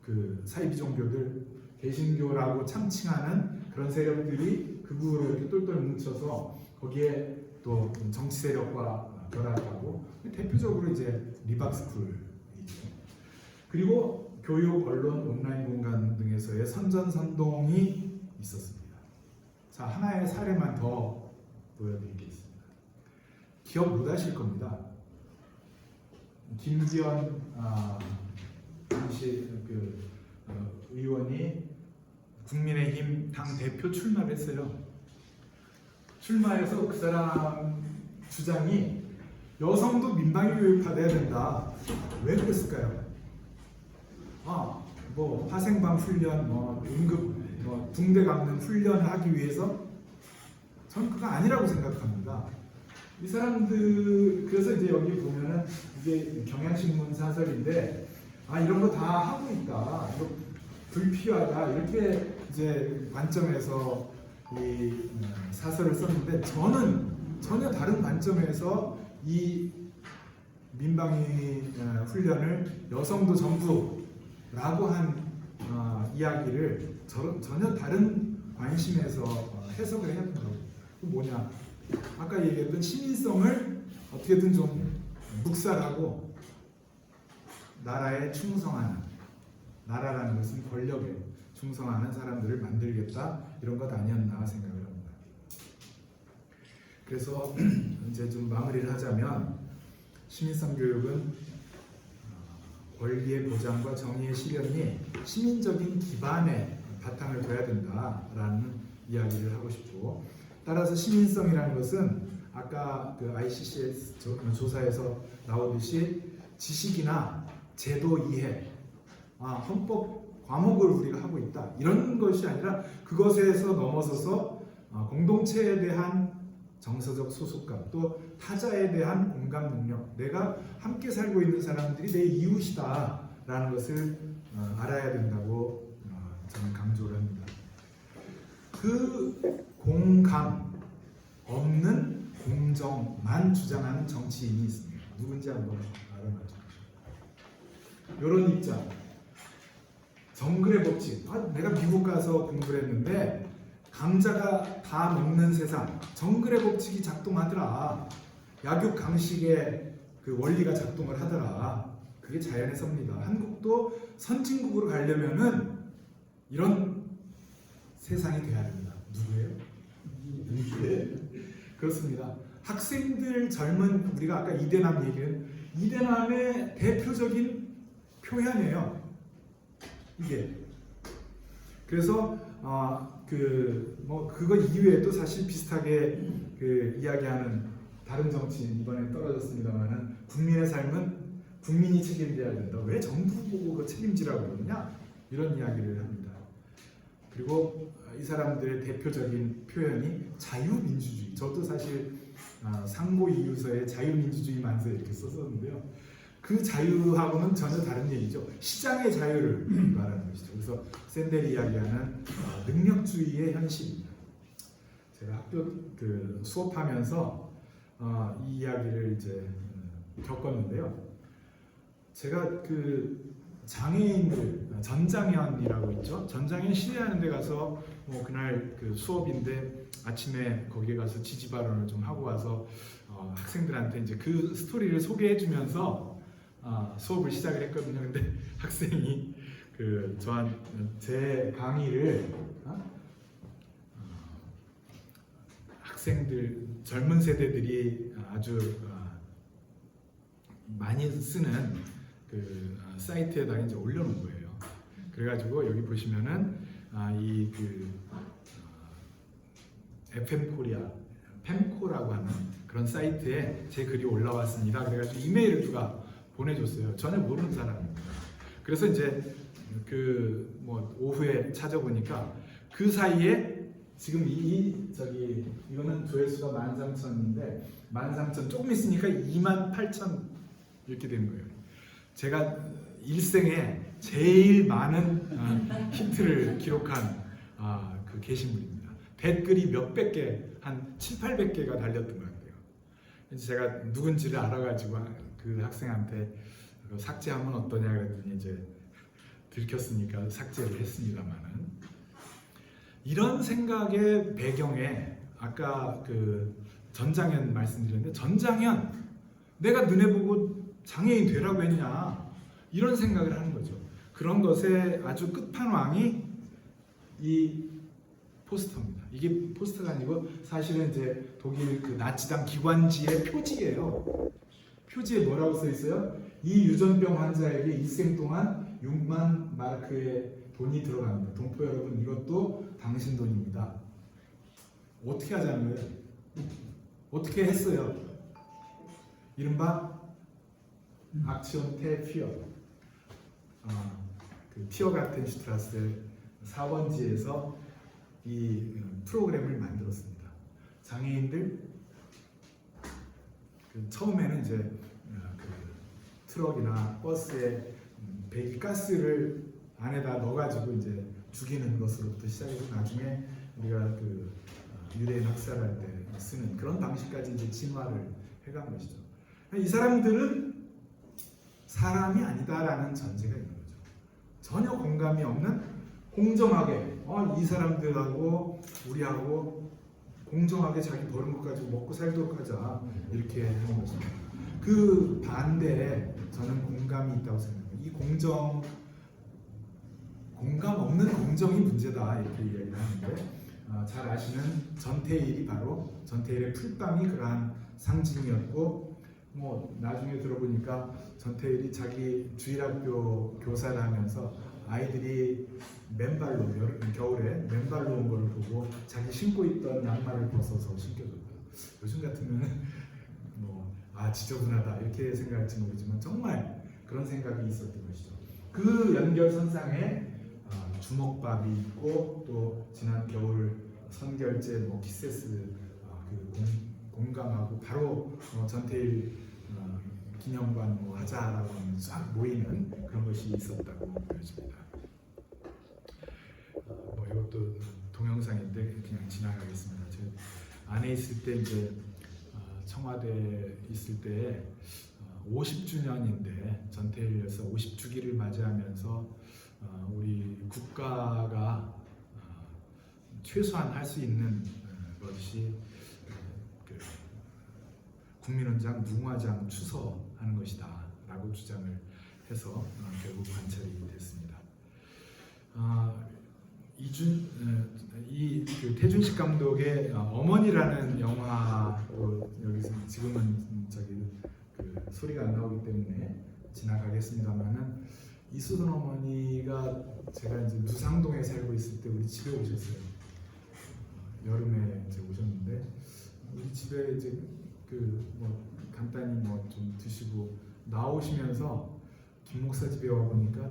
그 사이비 종교들 개신교라고 참칭하는 그런 세력들이 극우로 이렇게 똘똘 뭉쳐서 거기에 또 정치 세력과 결합하고 대표적으로 이제 리박스쿨이죠. 그리고 교육, 언론, 온라인 공간 등에서의 선전선동이 있었습니다. 자, 하나의 사례만 더 보여드리겠습니다. 기억 못하실 겁니다. 김기현 당시 그 의원이 국민의힘 당 대표 출마를 했어요. 출마해서 그 사람 주장이 여성도 민방위 교육 받아야 된다. 왜 그랬을까요? 뭐 화생방 훈련, 응급, 붕대 감는 훈련을 하기 위해서 저는 그거 아니라고 생각합니다. 이 사람들 그래서 이제 여기 보면은 이게 경향신문 사설인데 이런 거 다 하고 있다. 이거 불필요하다. 이렇게 이제 관점에서 이 사설을 썼는데 저는 전혀 다른 관점에서 이 민방위 훈련을 여성도 전부라고 한 이야기를 전혀 다른 관심에서 해석을 해야 된다고. 그 뭐냐? 아까 얘기했던 시민성을 어떻게든 좀 묵살하고 나라에 충성하는, 나라라는 것은 권력에 충성하는 사람들을 만들겠다, 이런 것 아니었나 생각을 합니다. 그래서 이제 좀 마무리를 하자면 시민성 교육은 권리의 보장과 정의의 실현이 시민적인 기반에 바탕을 둬야 된다라는 이야기를 하고 싶고, 따라서 시민성이라는 것은 아까 그 ICCS 조사에서 나오듯이 지식이나 제도 이해, 헌법 과목을 우리가 하고 있다, 이런 것이 아니라 그것에서 넘어서서 공동체에 대한 정서적 소속감, 또 타자에 대한 공감 능력, 내가 함께 살고 있는 사람들이 내 이웃이다라는 것을 알아야 된다고 저는 강조를 합니다. 그 공감 없는 공정만 주장하는 정치인이 있습니다. 누군지 한번 알아맞혀 보십시오. 이런 입장. 정글의 법칙. 내가 미국 가서 공부를 했는데 강자가 다 먹는 세상. 정글의 법칙이 작동하더라. 약육 강식의 그 원리가 작동을 하더라. 그게 자연의 섭니다. 한국도 선진국으로 가려면은 이런 세상이 돼야 됩니다. 누구예요? 그렇습니다. 학생들 젊은, 우리가 아까 이대남 얘기는 이대남의 대표적인 표현이에요. 이게. 그래서 그거 이외에도 사실 비슷하게 그 이야기하는 다른 정치인, 이번에 떨어졌습니다만은 국민의 삶은 국민이 책임져야 된다. 왜 정부 보고 그 책임지라고 그러느냐? 이런 이야기를 합니다. 그리고 이 사람들의 대표적인 표현이 자유민주주의. 저도 사실 상고 이유서에 자유민주주의 만세 이렇게 썼었는데요. 그 자유하고는 전혀 다른 얘기죠. 시장의 자유를 말하는 것이죠. 그래서 샌델이 이야기하는 능력주의의 현실입니다. 제가 학교 그 수업하면서 이 이야기를 이제 겪었는데요. 제가 그 장애인들, 전장현이라고 있죠. 전장현 시위하는 데 가서 그날 그 수업인데 아침에 거기에 가서 지지 발언을 좀 하고 와서 학생들한테 이제 그 스토리를 소개해 주면서 수업을 시작을 했거든요. 근데 학생이 그 제 강의를 학생들, 젊은 세대들이 아주 많이 쓰는 그 사이트에다가 이제 올려놓은 거예요. 그래가지고 여기 보시면은 이그 FM 코리아 팸코라고 하는 그런 사이트에 제 글이 올라왔습니다. 그래가지고 이메일을 누가 보내줬어요. 전혀 모르는 사람입니다. 그래서 이제 그 뭐 오후에 찾아보니까 그 사이에 지금 이거는 조회수가 13,000인데 13,000 조금 있으니까 28,000 이렇게 되는 거예요. 제가 일생에 제일 많은 히트를 기록한 그 게시물입니다. 댓글이 몇백 개, 한 700~800개가 달렸던 것 같아요. 그래서 제가 누군지를 알아가지고 그 학생한테 삭제하면 어떠냐 그랬더니 이제 들켰으니까 삭제를 했습니다만은, 이런 생각의 배경에 아까 그 전장현 말씀드렸는데, 전장현 내가 너네 보고 장애인 되라고 했냐 이런 생각을 하는 거죠. 그런 것의 아주 끝판왕이 이 포스터입니다. 이게 포스터가 아니고 사실은 이제 독일 그 나치당 기관지의 표지예요. 표지에 뭐라고 써 있어요? 이 유전병 환자에게 일생 동안 6만 마르크의 돈이 들어갑니다. 동포 여러분, 이것도 당신 돈입니다. 어떻게 하자는 거예요? 어떻게 했어요? 이른바 악션 테 피어, 그 티어가텐 슈트라스 4번지에서 이 프로그램을 만들었습니다. 장애인들 처음에는 이제 그 트럭이나 버스에 배기가스를 안에다 넣어가지고 이제 죽이는 것으로부터 시작해서 나중에 우리가 그 유대인 학살할 때 쓰는 그런 방식까지 이제 진화를 해간 것이죠. 이 사람들은 사람이 아니다라는 전제가 있는 거죠. 전혀 공감이 없는, 공정하게 이 사람들하고 우리하고 공정하게 자기 버는 것 가지고 먹고 살도록 하자, 이렇게 하는 것입니다. 그 반대에 저는 공감이 있다고 생각합니다. 이 공감 없는 공정이 문제다, 이렇게 이야기를 하는데, 잘 아시는 전태일이 바로 전태일의 풀빵이 그러한 상징이었고, 뭐 나중에 들어보니까 전태일이 자기 주일학교 교사를 하면서 아이들이 맨발로 겨울에 맨발로 온 거를 보고 자기 신고 있던 양말을 벗어서 신겨줬고요. 요즘 같으면 지저분하다 이렇게 생각할지 모르지만 정말 그런 생각이 있었던 것이죠. 그 연결선상에 주먹밥이 있고, 또 지난 겨울 선결제 키세스 공감하고 바로 전태일 기념관 하자라고 하면 쫙 모이는 그런 것이 있었다고 보여집니다. 이것도 동영상인데 그냥 지나가겠습니다. 제 안에 있을 때 이제 청와대에 있을 때 50주년인데 전태일에서 50주기를 맞이하면서 우리 국가가 최소한 할 수 있는 것이 국민훈장 뭉화장 추서하는 것이다 라고 주장을 해서 결국 관찰이 됐습니다. 그 태준식 감독의 어머니라는 영화로, 여기서 지금은 그 소리가 안 나오기 때문에 지나가겠습니다만은, 이수근 어머니가 제가 이제 누상동에 살고 있을 때 우리 집에 오셨어요. 여름에 이제 오셨는데 우리 집에 이제 간단히 좀 드시고 나오시면서 김 목사 집에 와 보니까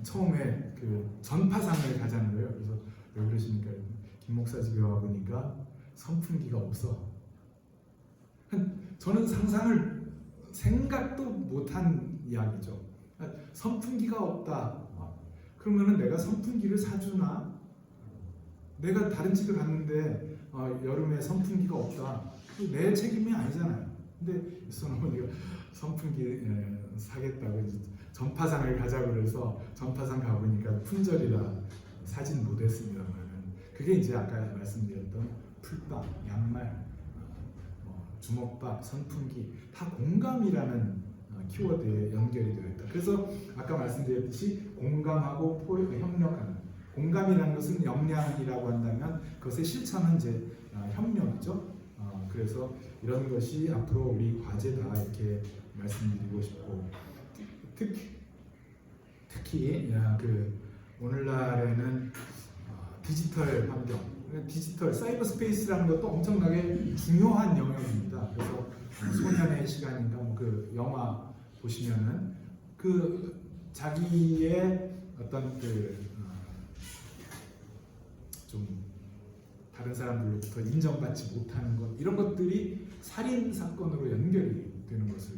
처음에 그 전파상을 가자는 거예요. 그래서 왜 그러십니까? 김 목사 집에 와 보니까 선풍기가 없어. 저는 생각도 못한 이야기죠. 선풍기가 없다. 그러면은 내가 선풍기를 사주나? 내가 다른 집에 갔는데 여름에 선풍기가 없다. 내 책임이 아니잖아요. 근데 이순 어머니가 선풍기 사겠다고 전파상을 가자고 그래서 전파상 가보니까 품절이라 사진 못했습니다만, 그게 이제 아까 말씀드렸던 풀빵, 양말, 주먹밥, 선풍기 다 공감이라는 키워드에 연결이 되어 있다. 그래서 아까 말씀드렸듯이 공감하고 협력하는, 공감이라는 것은 역량이라고 한다면 그것의 실천은 이제 협력이죠. 그래서 이런 것이 앞으로 우리 과제다, 이렇게 말씀드리고 싶고, 특히 그 오늘날에는 디지털 환경, 디지털 사이버 스페이스라는 것도 엄청나게 중요한 영역입니다. 그래서 소년의 시간인가 그 영화 보시면은 그 자기의 어떤 좀 다른 사람들로부터 인정받지 못하는 것 이런 것들이 살인 사건으로 연결이 되는 것을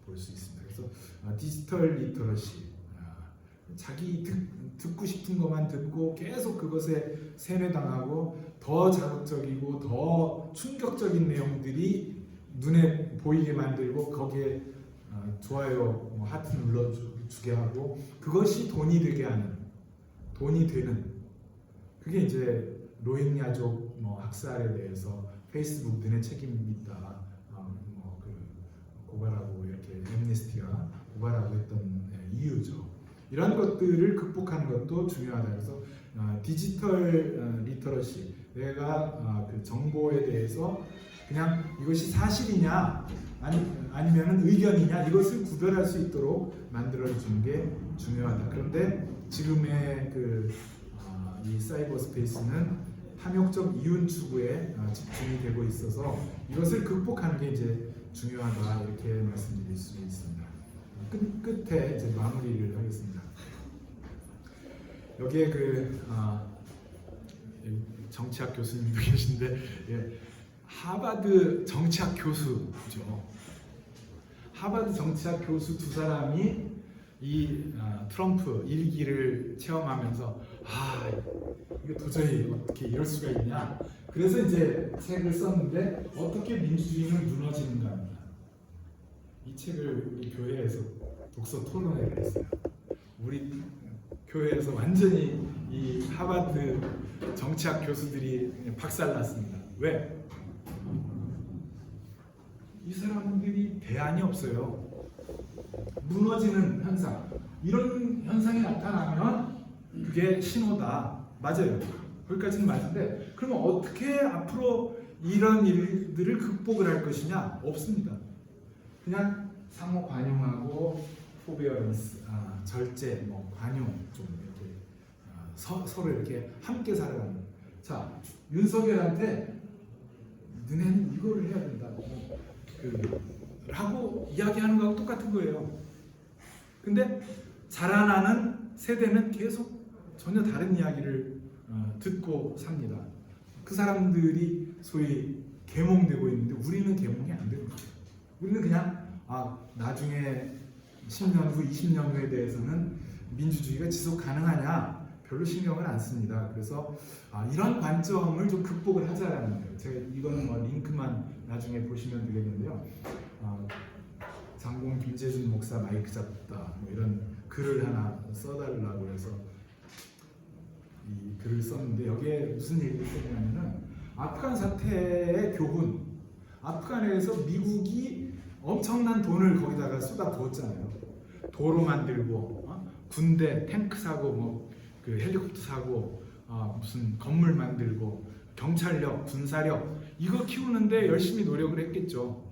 볼 수 있습니다. 그래서 디지털 리터러시, 자기 듣고 싶은 것만 듣고 계속 그것에 세뇌당하고 더 자극적이고 더 충격적인 내용들이 눈에 보이게 만들고 거기에 좋아요, 하트 눌러주게 하고 그것이 돈이 되게 하는, 돈이 되는 그게 이제 로힝야족 학살에 대해서 페이스북 너네 책임이 있다 고발하고 이렇게 애니스티가 고발하고 했던 이유죠. 이런 것들을 극복하는 것도 중요하다. 그래서 디지털 리터러시, 내가 그 정보에 대해서 그냥 이것이 사실이냐 아니면은 의견이냐 이것을 구별할 수 있도록 만들어주는 게 중요하다. 그런데 지금의 이 사이버 스페이스는 탐욕적 이윤 추구에 집중이 되고 있어서 이것을 극복하는 게 이제 중요하다 이렇게 말씀드릴 수 있습니다. 끝에 이제 마무리를 하겠습니다. 여기에 정치학 교수님도 계신데 하버드 정치학 교수죠. 하버드 정치학 교수 두 사람이 이 트럼프 1기를 체험하면서 이게 도저히 어떻게 이럴 수가 있냐. 그래서 이제 책을 썼는데 어떻게 민주주의는 무너지는가입니다. 이 책을 우리 교회에서 독서 토론회를 했어요. 우리 교회에서 완전히 이 하버드 정치학 교수들이 박살났습니다. 왜? 이 사람들이 대안이 없어요. 무너지는 현상, 이런 현상이 나타나면 그게 신호다. 맞아요. 거기까지는 맞는데 그러면 어떻게 앞으로 이런 일들을 극복을 할 것이냐? 없습니다. 그냥 상호 관용하고 포베어런스, 절제, 관용 좀 이렇게 서로 이렇게 함께 살아가는. 자, 윤석열한테 너네는 이거를 해야 된다. 라고 이야기하는 거하고 똑같은 거예요. 근데 자라나는 세대는 계속 전혀 다른 이야기를 듣고 삽니다. 그 사람들이 소위 계몽되고 있는데 우리는 계몽이 안 되는 거예요. 우리는 그냥 나중에 10년 후, 20년 후에 대해서는 민주주의가 지속 가능하냐 별로 신경을 안 씁니다. 그래서 이런 관점을 좀 극복을 하자라는 거예요. 제가 이거는 링크만 나중에 보시면 되겠는데요. 장공 김재준 목사 마이크 잡다 이런 글을 하나 써달라고 해서 이 글을 썼는데 여기에 무슨 얘기를 썼냐면은 아프간 사태의 교훈, 아프간에서 미국이 엄청난 돈을 거기다가 쏟아부었잖아요. 도로 만들고 군대 탱크 사고 그 헬리콥터 사고 무슨 건물 만들고 경찰력, 군사력 이거 키우는데 열심히 노력을 했겠죠.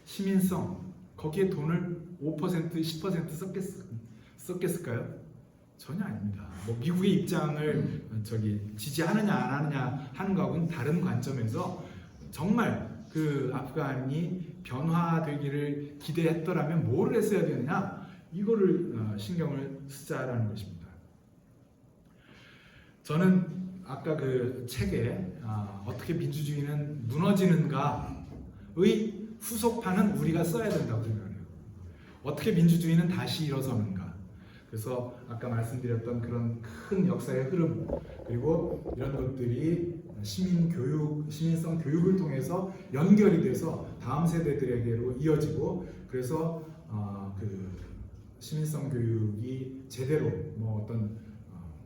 시민성 거기에 돈을 5%, 10% 썼겠을까요? 전혀 아닙니다. 미국의 입장을 지지하느냐 안 하느냐 하는 거하고는 다른 관점에서 정말 그 아프간이 변화되기를 기대했더라면 뭐를 했어야 되느냐 이거를 신경을 쓰자라는 것입니다. 저는 아까 그 책에 어떻게 민주주의는 무너지는가의 후속판은 우리가 써야 된다고 생각해요. 어떻게 민주주의는 다시 일어서는가. 그래서 아까 말씀드렸던 그런 큰 역사의 흐름 그리고 이런 것들이 시민성 교육을 통해서 연결이 돼서 다음 세대들에게로 이어지고 그래서 그 시민성 교육이 제대로 어떤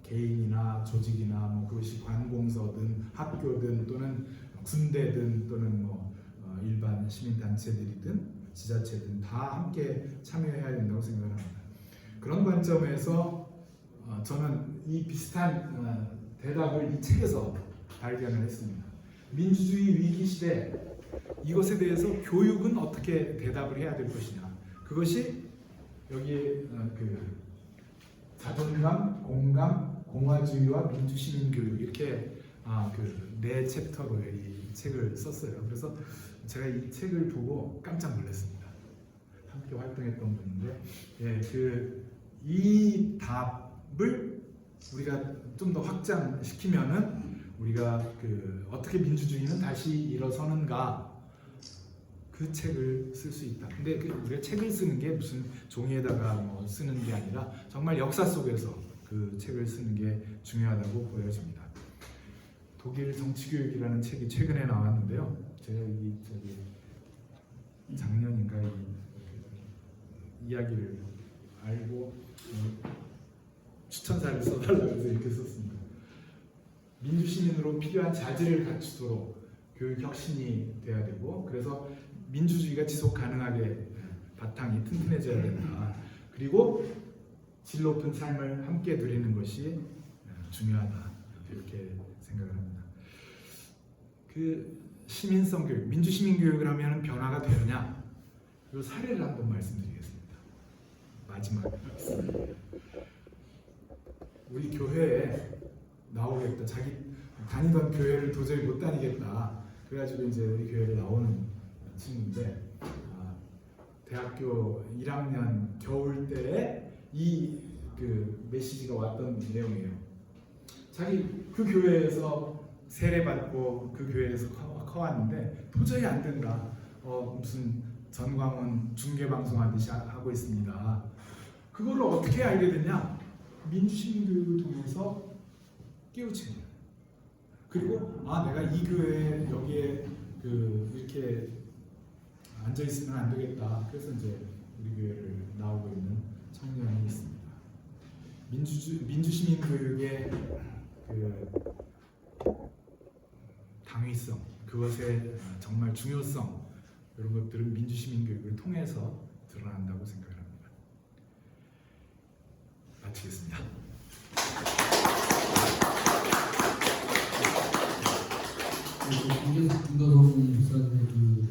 개인이나 조직이나 그것이 관공서든 학교든 또는 군대든 또는 일반 시민단체들이든 지자체든 다 함께 참여해야 된다고 생각합니다. 그런 관점에서 저는 이 비슷한 대답을 이 책에서 발견을 했습니다. 민주주의 위기 시대 이것에 대해서 교육은 어떻게 대답을 해야 될 것이냐. 그것이 여기에 그 자존감, 공감, 공화주의와 민주시민교육 이렇게 그 네 챕터로 이 책을 썼어요. 그래서 제가 이 책을 보고 깜짝 놀랐습니다. 함께 활동했던 분인데, 이 답을 우리가 좀 더 확장시키면은 우리가 어떻게 민주주의는 다시 일어서는가, 그 책을 쓸 수 있다. 근데 우리가 책을 쓰는 게 무슨 종이에다가 뭐 쓰는 게 아니라 정말 역사 속에서 그 책을 쓰는 게 중요하다고 보여집니다. 독일 정치교육이라는 책이 최근에 나왔는데요. 제가 작년인가 이 이야기를 알고 추천사를 써달라고 해서 이렇게 썼습니다. 민주시민으로 필요한 자질을 갖추도록 교육 혁신이 돼야 되고, 그래서 민주주의가 지속 가능하게 바탕이 튼튼해져야 된다. 그리고 질 높은 삶을 함께 누리는 것이 중요하다. 이렇게 생각을 합니다. 그 시민성 교육, 민주시민 교육을 하면 변화가 되느냐? 이 사례를 한번 말씀드리겠습니다. 마지막으로. 우리 교회에 나오겠다. 자기 다니던 교회를 도저히 못 다니겠다. 그래가지고 이제 우리 교회를 나오는 친구인데, 대학교 1학년 겨울 때에 이 메시지가 왔던 내용이에요. 자기 그 교회에서 세례받고 그 교회에서 커왔는데 도저히 안 된다. 무슨 전광훈 중계방송 하듯이 하고 있습니다. 그거를 어떻게 알게 됐냐? 민주시민교육을 통해서 깨우친 거예요. 그리고 내가 이 교회 여기에 이렇게 앉아 있으면 안 되겠다. 그래서 이제 우리 교회를 나오고 있는 청년이 있습니다. 민주시민 교육의 당위성, 그것의 정말 중요성, 이런 것들은 민주시민 교육을 통해서 드러난다고 생각을 합니다. 마치겠습니다. 김거성 목사님의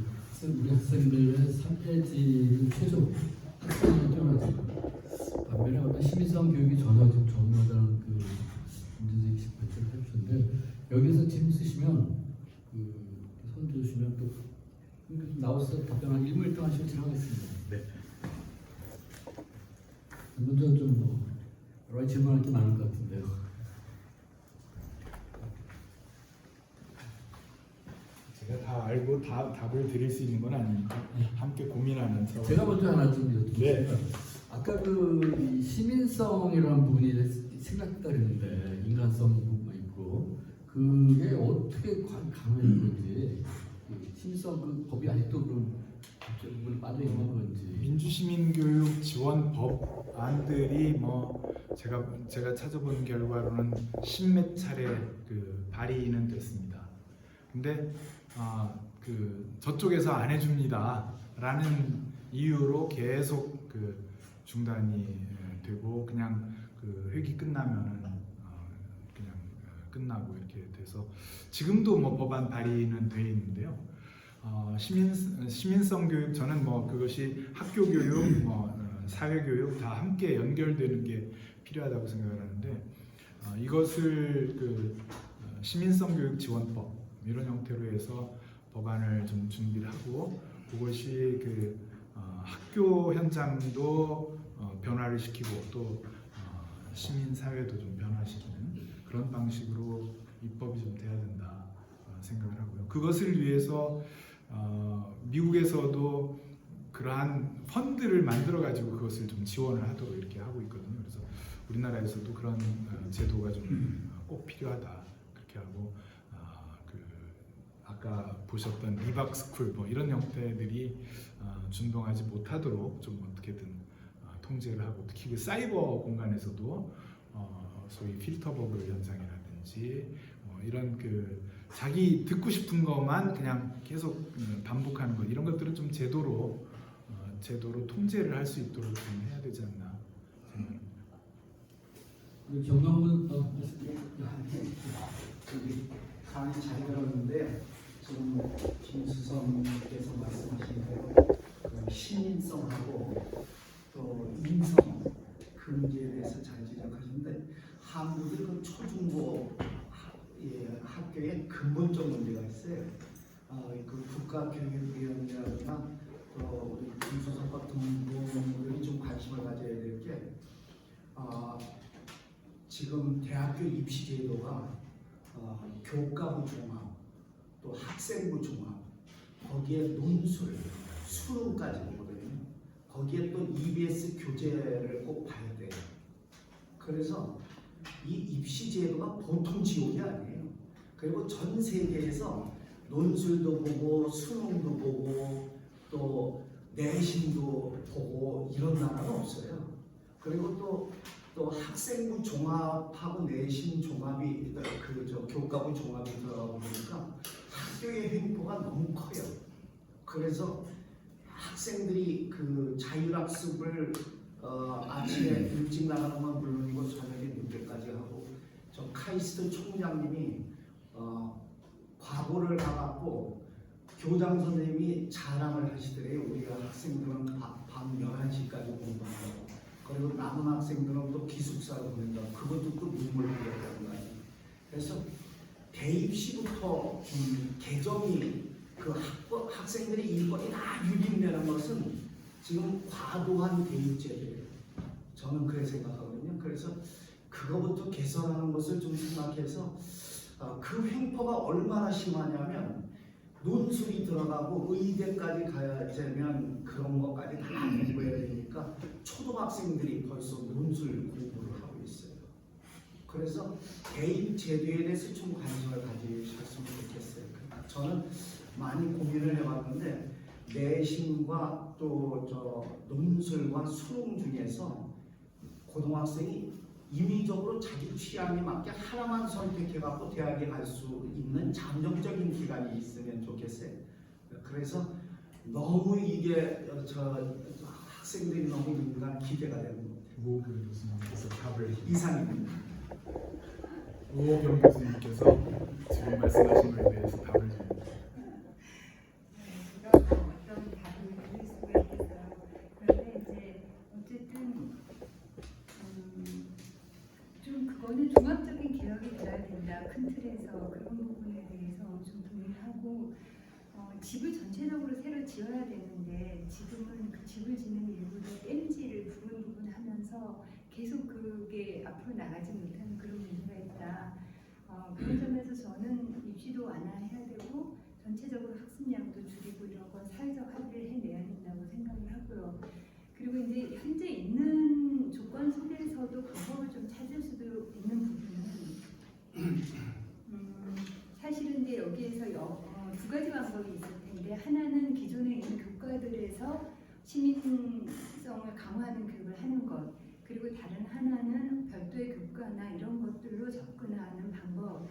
우리 학생들의 3페이지를 최소 학생을 떼어놨죠. 반면에 어떤 시민성 교육이 전혀 중요하다는 문제제기식 발표를 해주셨는데, 여기서 팀 쓰시면 손 주시면 또 나와서 답변한 1분 1동 하시면 제가 하겠습니다. 네. 먼저 좀 여러 가지 질문할 게 많을 것 같은데요. 제가 다 알고 답을 드릴 수 있는 건 아니니까 함께 고민하는 차원. 제가 먼저 하나 좀 여쭤보겠습니다. 네. 아까 이 시민성이라는 부분이 생각했다 그랬는데, 인간성 부분만 있고, 그게 어떻게 강화된 건지, 시민성 법이 아직도 그런 부분이 빠져 있는 건지. 민주시민교육 지원 법안들이 제가 찾아본 결과로는 10몇 차례 발의는 됐습니다. 근데 저쪽에서 안 해줍니다라는 이유로 계속 중단이 되고, 그냥 회기 끝나면은 그냥 끝나고 이렇게 돼서 지금도 법안 발의는 돼 있는데요. 시민성 교육, 저는 그것이 학교 교육, 사회 교육 다 함께 연결되는 게 필요하다고 생각을 하는데, 이것을 시민성 교육 지원법 이런 형태로 해서 법안을 좀 준비를 하고, 그것이 학교 현장도 변화를 시키고 또 시민 사회도 좀 변화시키는 그런 방식으로 입법이 좀 돼야 된다 생각을 하고요. 그것을 위해서 미국에서도 그러한 펀드를 만들어 가지고 그것을 좀 지원을 하도록 이렇게 하고 있거든요. 그래서 우리나라에서도 그런 제도가 좀 꼭 필요하다 그렇게 하고, 아까 보셨던 리박스쿨 이런 형태들이 준동하지 못하도록 좀 어떻게든 통제를 하고, 특히 그 사이버 공간에서도 소위 필터버그 현상이라든지 이런 자기 듣고 싶은 것만 그냥 계속 반복하는 것, 이런 것들은 좀 제도로 통제를 할 수 있도록 좀 해야 되지 않나 생각합니다. 정명훈 강의 잘 들었는데, 지금 김수성께서 말씀하신 시민성하고 또 인성 그 문제에 대해서 잘 한국의 그 초중고 학교에 근본적 문제가 있어요. 그 국가교육위원회나 또 우리 김수석 같은 분들이 좀 관심을 가져야 될 게 지금 대학교 입시 제도가 교과부 종합, 또 학생부 종합, 거기에 논술, 수능까지 오거든요. 거기에 또 EBS 교재를 꼭 봐야 돼요. 그래서 이 입시 제도가 보통 지옥이 아니에요. 그리고 전 세계에서 논술도 보고 수능도 보고 또 내신도 보고 이런 나라는 없어요. 그리고 또 학생부 종합하고 내신 종합이 교과부 종합이 들어가고 보니까 학교의 횡포가 너무 커요. 그래서 학생들이 그 자율학습을 아침에 일찍 나가는 건 물론이고 저녁에 늦게까지 하고 저 카이스트 총장님이 과보를 가갖고 교장 선생님이 자랑을 하시더래요. 우리가 학생들은 밤 11시까지 공부한다고. 그리고 남은 학생들은 또 기숙사로 보낸다고. 그거 듣고 눈물 흘렸다는 거예요. 그래서 대입시부터 개정이 그 학생들이 일권이 다 유린되는 것은 지금 과도한 대입제도예요. 저는 그렇게 생각하거든요. 그래서 그거부터 개선하는 것을 좀 생각해서 그 횡포가 얼마나 심하냐면 논술이 들어가고 의대까지 가야 되면 그런 것까지 다 공부해야 되니까 초등학생들이 벌써 논술 공부를 하고 있어요. 그래서 대입 제도에 대해서 좀 관심을 가지셨으면 좋겠어요. 저는 많이 고민을 해봤는데 내신과 또 논술과 수능 중에서 고등학생이 임의적으로 자기 취향에 맞게 하나만 선택해갖고 대학에 갈 수 있는 잠정적인 기간이 있으면 좋겠어요. 그래서 너무 이게 학생들이 너무 인간 기대가 되는 것 같아요. 우호경 교수님께서 답을 이상입니다. 우호경 교수님께서 지금 말씀하신 거에 대해서 답을 좀 어떤 답을 드릴 수가 있겠어요. 그런데 이제 어쨌든 좀 그거는 종합적인 개혁이 돼야 된다. 큰 틀에서 그런 부분에 대해서 좀 동의하고 집을 전체적으로 새로 지어야 되는데 지금은 그 집을 짓는 일부러 땜지를 부분 하면서 계속 그게 앞으로 나가지 못하는 그런 문제가 있다. 그런 점에서 저는 입시도 완화해야 되고 전체적으로 학습량도 줄이고 이런 건 사회적 합의를 해내야 된다고 생각을 하고요. 그리고 이제 현재 있는 조건 속에서도 방법을 좀 찾을 수도 있는 부분은 사실은 이제 여기에서 두 가지 방법이 있을 텐데 하나는 기존에 있는 교과들에서 시민성을 강화하는 교육을 하는 것, 그리고 다른 하나는 별도의 교과나 이런 것들로 접근하는 방법,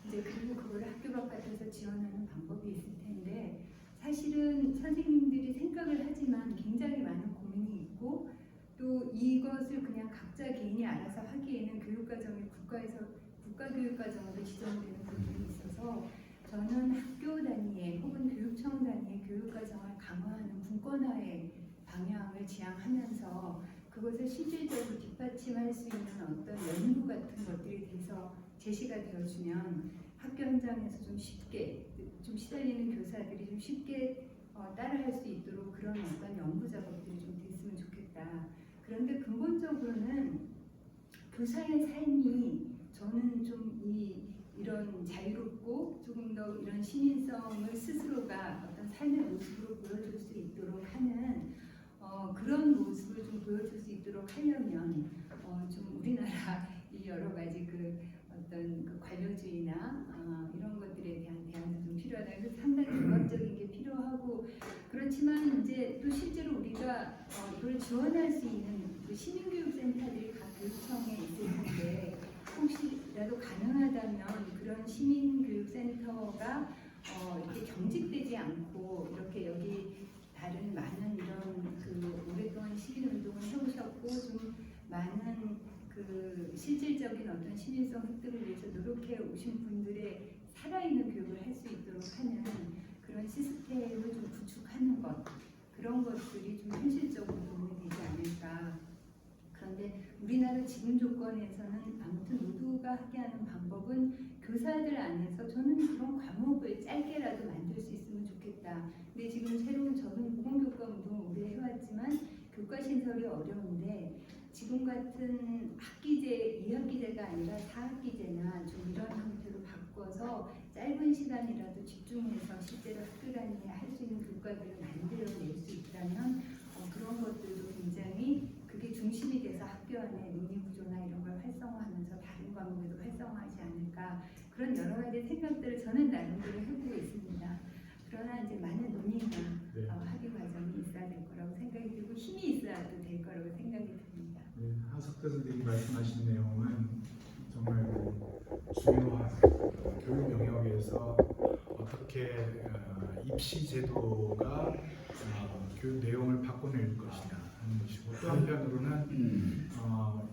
이제 그리고 그거를 학교 바깥에서 지원하는 방법이 있을 텐데 사실은 선생님들이 생각을 하지만 굉장히 많은 고민이 있고 또 이것을 그냥 각자 개인이 알아서 하기에는 교육과정이 국가교육과정으로 지정되는 부분이 있어서 저는 학교 단위의 혹은 교육청 단위의 교육과정을 강화하는 분권화의 방향을 지향하면서 그것을 실질적으로 뒷받침할 수 있는 어떤 연구 같은 것들이 돼서 제시가 되어주면 학교 현장에서 좀 쉽게 좀 시달리는 교사들이 좀 쉽게 따라할 수 있도록 그런 어떤 연구 작업들이 좀 됐으면 좋겠다. 그런데 근본적으로는 교사의 삶이 저는 좀 이런 자유롭고 조금 더 이런 시민성을 스스로가 어떤 삶의 모습으로 보여줄 수 있도록 하는 그런 모습을 좀 보여줄 수 있도록 하려면 좀 우리나라 이 여러 가지 그 어떤 그 관료주의나 이런 것들에 대한 대안도 좀 필요하다. 그래서 상당히 종합적인 게 필요하고 그렇지만 이제 또 실제로 우리가 이걸 지원할 수 있는 그 시민교육센터들이 각 교육청에 있을 텐데 혹시라도 가능하다면 그런 시민교육센터가 이렇게 경직되지 않고 이렇게 여기 다른 많은 이런 그 오랫동안 시민운동을 해오셨고 좀 많은 그 실질적인 어떤 시민성 획득을 위해서 노력해 오신 분들의 살아있는 교육을 할 수 있도록 하는 그런 시스템을 좀 구축하는 것 그런 것들이 좀 현실적으로 도움이 되지 않을까 그런데 우리나라 지금 조건에서는 아무튼 모두가 하게 하는 방법은 교사들 안에서 저는 그런 과목을 짧게라도 만들 수 있으면 좋겠다. 근데 지금 새로운 저는 보건교과 운동을 오래 해왔지만 교과 신설이 어려운데 지금 같은 학기제, 2학기제가 아니라 4학기제나 좀 이런 형태로 바꿔서 짧은 시간이라도 집중해서 실제로 학교 다니며 할 수 있는 교과들을 만들어낼 수 있다면 그런 것들도 굉장히 그게 중심이 돼서 학교 안에 논의 구조나 이런 걸 활성화하면서 다른 과목에도 활성화하지 않을까 그런 여러 가지 생각들을 저는 나름대로 해보고 있습니다. 그러나 이제 많은 논의나 네. 학위 과정이 있어야 될 거라고 생각이 들고 힘이 있어야 될 거라고 생각이 듭니다. 네, 하석대 선생님이 말씀하신 내용은 정말 중요한 교육 영역에서 어떻게 입시 제도가 교육 내용을 바꿔낼 것이냐 하는 것이고 또 한편으로는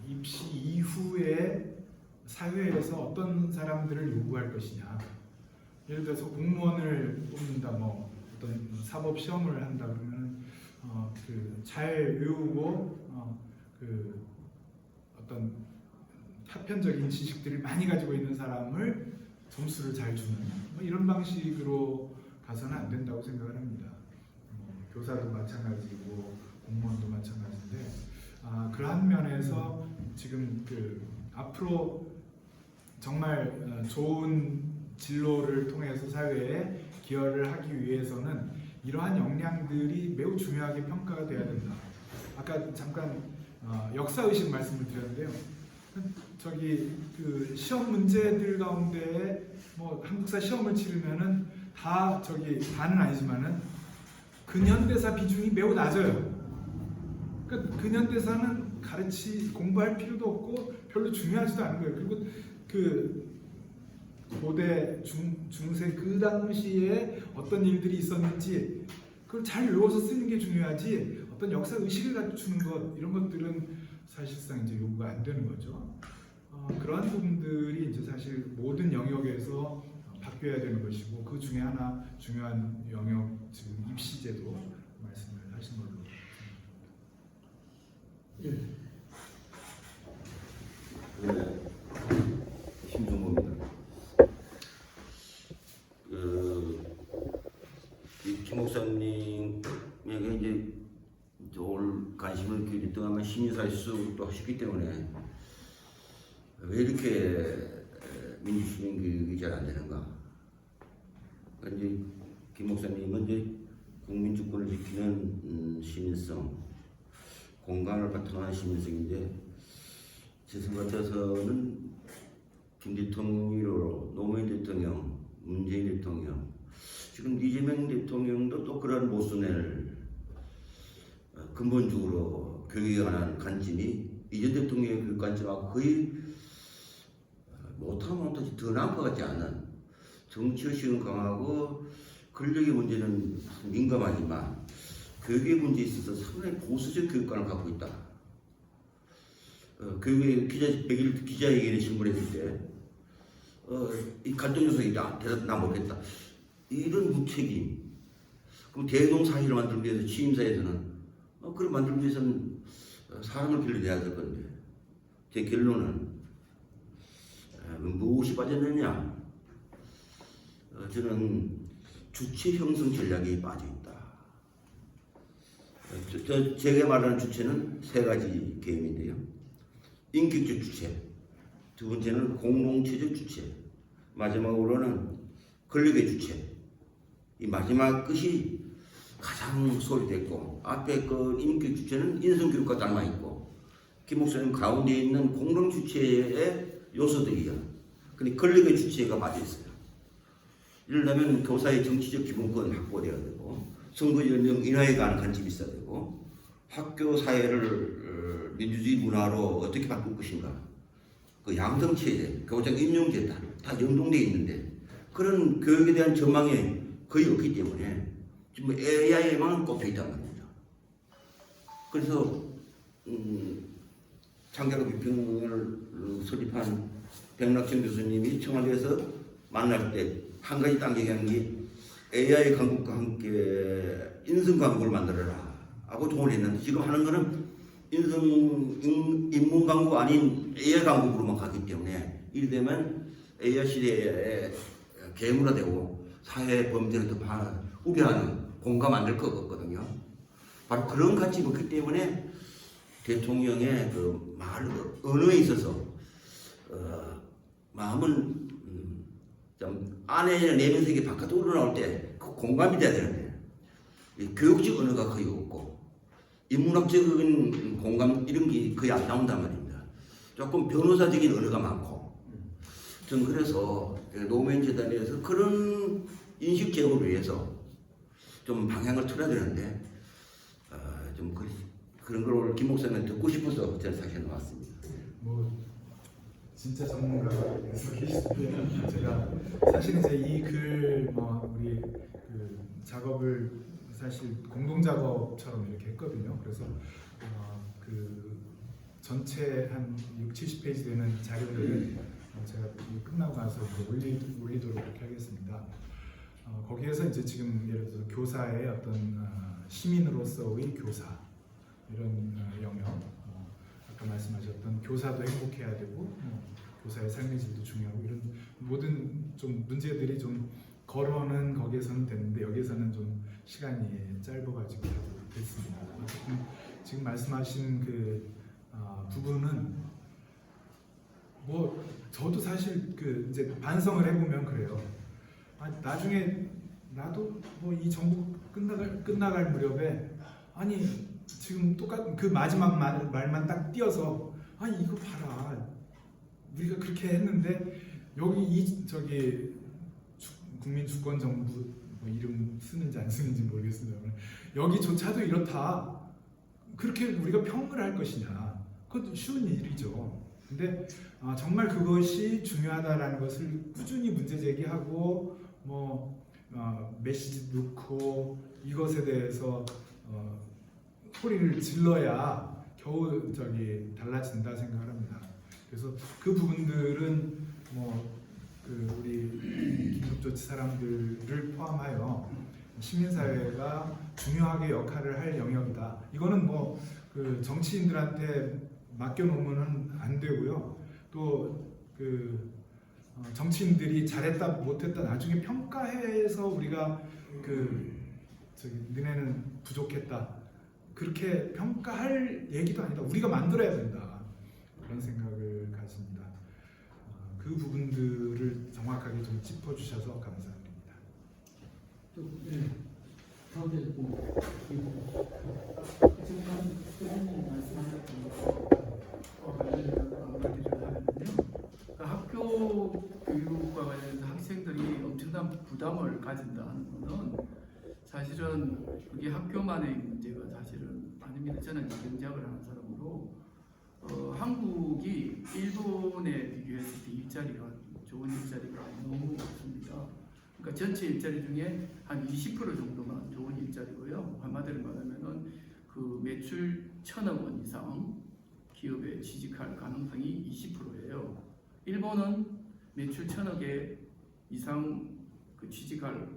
입시 이후에 사회에서 어떤 사람들을 요구할 것이냐. 예를 들어서 공무원을 뽑는다, 뭐 어떤 사법 시험을 한다 그러면 잘 외우고 그 어떤 파편적인 지식들을 많이 가지고 있는 사람을 점수를 잘 주는 뭐 이런 방식으로 가서는 안 된다고 생각을 합니다. 교사도 마찬가지고 공무원도 마찬가지인데 그러한 면에서 지금 앞으로 정말 좋은 진로를 통해서 사회에 기여를 하기 위해서는 이러한 역량들이 매우 중요하게 평가가 돼야 된다. 아까 잠깐 역사의식 말씀을 드렸는데요. 시험 문제들 가운데 뭐 한국사 시험을 치르면은 다는 아니지만은 근현대사 비중이 매우 낮아요. 그러니까 근현대사는 공부할 필요도 없고 별로 중요하지도 않은 거예요. 그리고 고대 중세 그 당시에 어떤 일들이 있었는지 그걸 잘 외워서 쓰는 게 중요하지 어떤 역사 의식을 갖추는 것 이런 것들은 사실상 이제 요구가 안 되는 거죠. 그러한 부분들이 이제 사실 모든 영역에서 바뀌어야 되는 것이고 그 중에 하나 중요한 영역 지금 입시제도 말씀을 하신 걸로. 예. 네, 심종범입니다. 김 목사님에게 이제 올 관심을 기울였던 아마 시민사회 수업도 하셨기 때문에 왜 이렇게 민주시민 교육이 잘 안 되는가? 그러니까 이제 김 목사님은 이제 국민 주권을 지키는 시민성, 공간을 바탕한 시민성인데 제 생각 같아서는 김 대통령으로 노무현 대통령, 문재인 대통령, 지금 이재명 대통령도 또 그런 모순을 근본적으로 교육에 관한 관점이 이전 대통령의 교육 관점하고 거의 못하면 못하지 더 나은 것 같지 않은 정치의식은 강하고 권력의 문제는 민감하지만 교육의 문제에 있어서 상당히 보수적 교육관을 갖고 있다. 교육의 기자회견에 질문했을 때 이 갈등 요소이다. 대답 나 모르겠다. 이런 무책임. 그럼 대동 사실을 만들기 위해서 취임사에서는 그걸 만들기 위해서는 사람을 길러내야 될 건데 제 결론은 무엇이 빠졌느냐? 저는 주체 형성 전략이 빠져 있다. 제가 말하는 주체는 세 가지 개념인데요. 인격적 주체, 두 번째는 공동체적 주체, 마지막으로는 권력의 주체. 이 마지막 것이 가장 소홀됐고 앞에 그 인격 주체는 인성교육과 닮아 있고 김 목사님 가운데 있는 공동 주체의 요소들이야. 근데 권력의 주체가 빠져 있어요. 이러려면 교사의 정치적 기본권 확보돼야 되고 선거 연령 인하에 관한 관점이 있어야 되고 학교 사회를 민주주의 문화로 어떻게 바꿀 것인가. 그 양성체제, 교장 임용제 다 연동되어 있는데 그런 교육에 대한 전망이 거의 없기 때문에 지금 AI에만 꼽혀 있단 말입니다. 그래서 창작과 비평을 설립한 백낙천 교수님이 청와대에서 만날 때 한 가지 딱 얘기한 게 AI 강국과 함께 인성 강국을 만들어라 하고 조언을 했는데 지금 하는 거는 인문 강국 아닌 AI 강국으로만 가기 때문에 이리 되면 AI 시대에 괴물화되고 사회 범죄를 더 우려하는 공감 안 될 것 같거든요. 바로 그런 가치가 없기 때문에 대통령의 그 말 언어에 있어서 마음은 좀 안에 내면색이 바깥으로 나올 때 그 공감이 돼야 되는데 이 교육적 언어가 거의 없고 인문학적인 공감 이런 게 거의 안 나온단 말입니다. 조금 변호사적인 언어가 많고 저는 그래서 노무현 재단에서 그런 인식 제고를 위해서 좀 방향을 틀어야 되는데 좀 그런 걸 오늘 김 목사님 듣고 싶어서 저는 사실 나왔습니다. 뭐 진짜 전문가께서 계시고요. 제가 사실 이제 이 글 우리 그 작업을 사실 공동 작업처럼 이렇게 했거든요. 그래서 그 전체 한 60-70페이지 되는 자료를 제가 끝나고 나서 올리도록 그렇게 하겠습니다. 거기에서 이제 지금 예를 들어서 교사의 어떤 시민으로서의 교사 이런 영역, 아까 말씀하셨던 교사도 행복해야 되고 교사의 삶의 질도 중요하고 이런 모든 좀 문제들이 좀 걸어는 거기에서는 됐는데 여기에서는 좀 시간이 짧아가지고 됐습니다. 지금 말씀하신 그 부분은 뭐 저도 사실 그 이제 반성을 해보면 그래요. 나중에 나도 뭐 이 정부 끝나갈 무렵에 아니 지금 똑같은 그 마지막 말만 딱 띄어서 아니 이거 봐라 우리가 그렇게 했는데 여기 저기 국민주권정부 뭐 이름 쓰는지 안 쓰는지 모르겠습니다만 여기조차도 이렇다 그렇게 우리가 평을 할 것이냐 그것도 쉬운 일이죠. 근데 정말 그것이 중요하다라는 것을 꾸준히 문제 제기하고 뭐 메시지 넣고 이것에 대해서 소리를 질러야 겨우 저기 달라진다 생각을 합니다. 그래서 그 부분들은 뭐 그 우리 긴급조치 사람들을 포함하여 시민사회가 중요하게 역할을 할 영역이다. 이거는 뭐 그 정치인들한테 맡겨놓으면 안 되고요. 또 그 정치인들이 잘했다 못했다 나중에 평가해서 우리가 그 저기 너네는 부족했다 그렇게 평가할 얘기도 아니다. 우리가 만들어야 된다. 그런 생각을 가집니다. 그 부분들을 정확하게 좀 짚어주셔서 감사드립니다. 또 가운데 뭐 지금 선생님이 말씀하셨던 것과 관련해서 마무리를 하는데요. 학교 교육과 관련해서 학생들이 엄청난 부담을 가진다는 것은 사실은 그게 학교만의 문제가 사실은 아닙니다. 저는 경제학을 하는 사람으로 한국이 일본에 비교했을 때 일자리가 좋은 일자리가 너무 없습니다. 그러니까 전체 일자리 중에 한 20% 정도만 좋은 일자리고요. 한마디로 말하면은 그 매출 1,000억 원 이상 기업에 취직할 가능성이 20%예요. 일본은 매출 1,000억 이상 그 취직할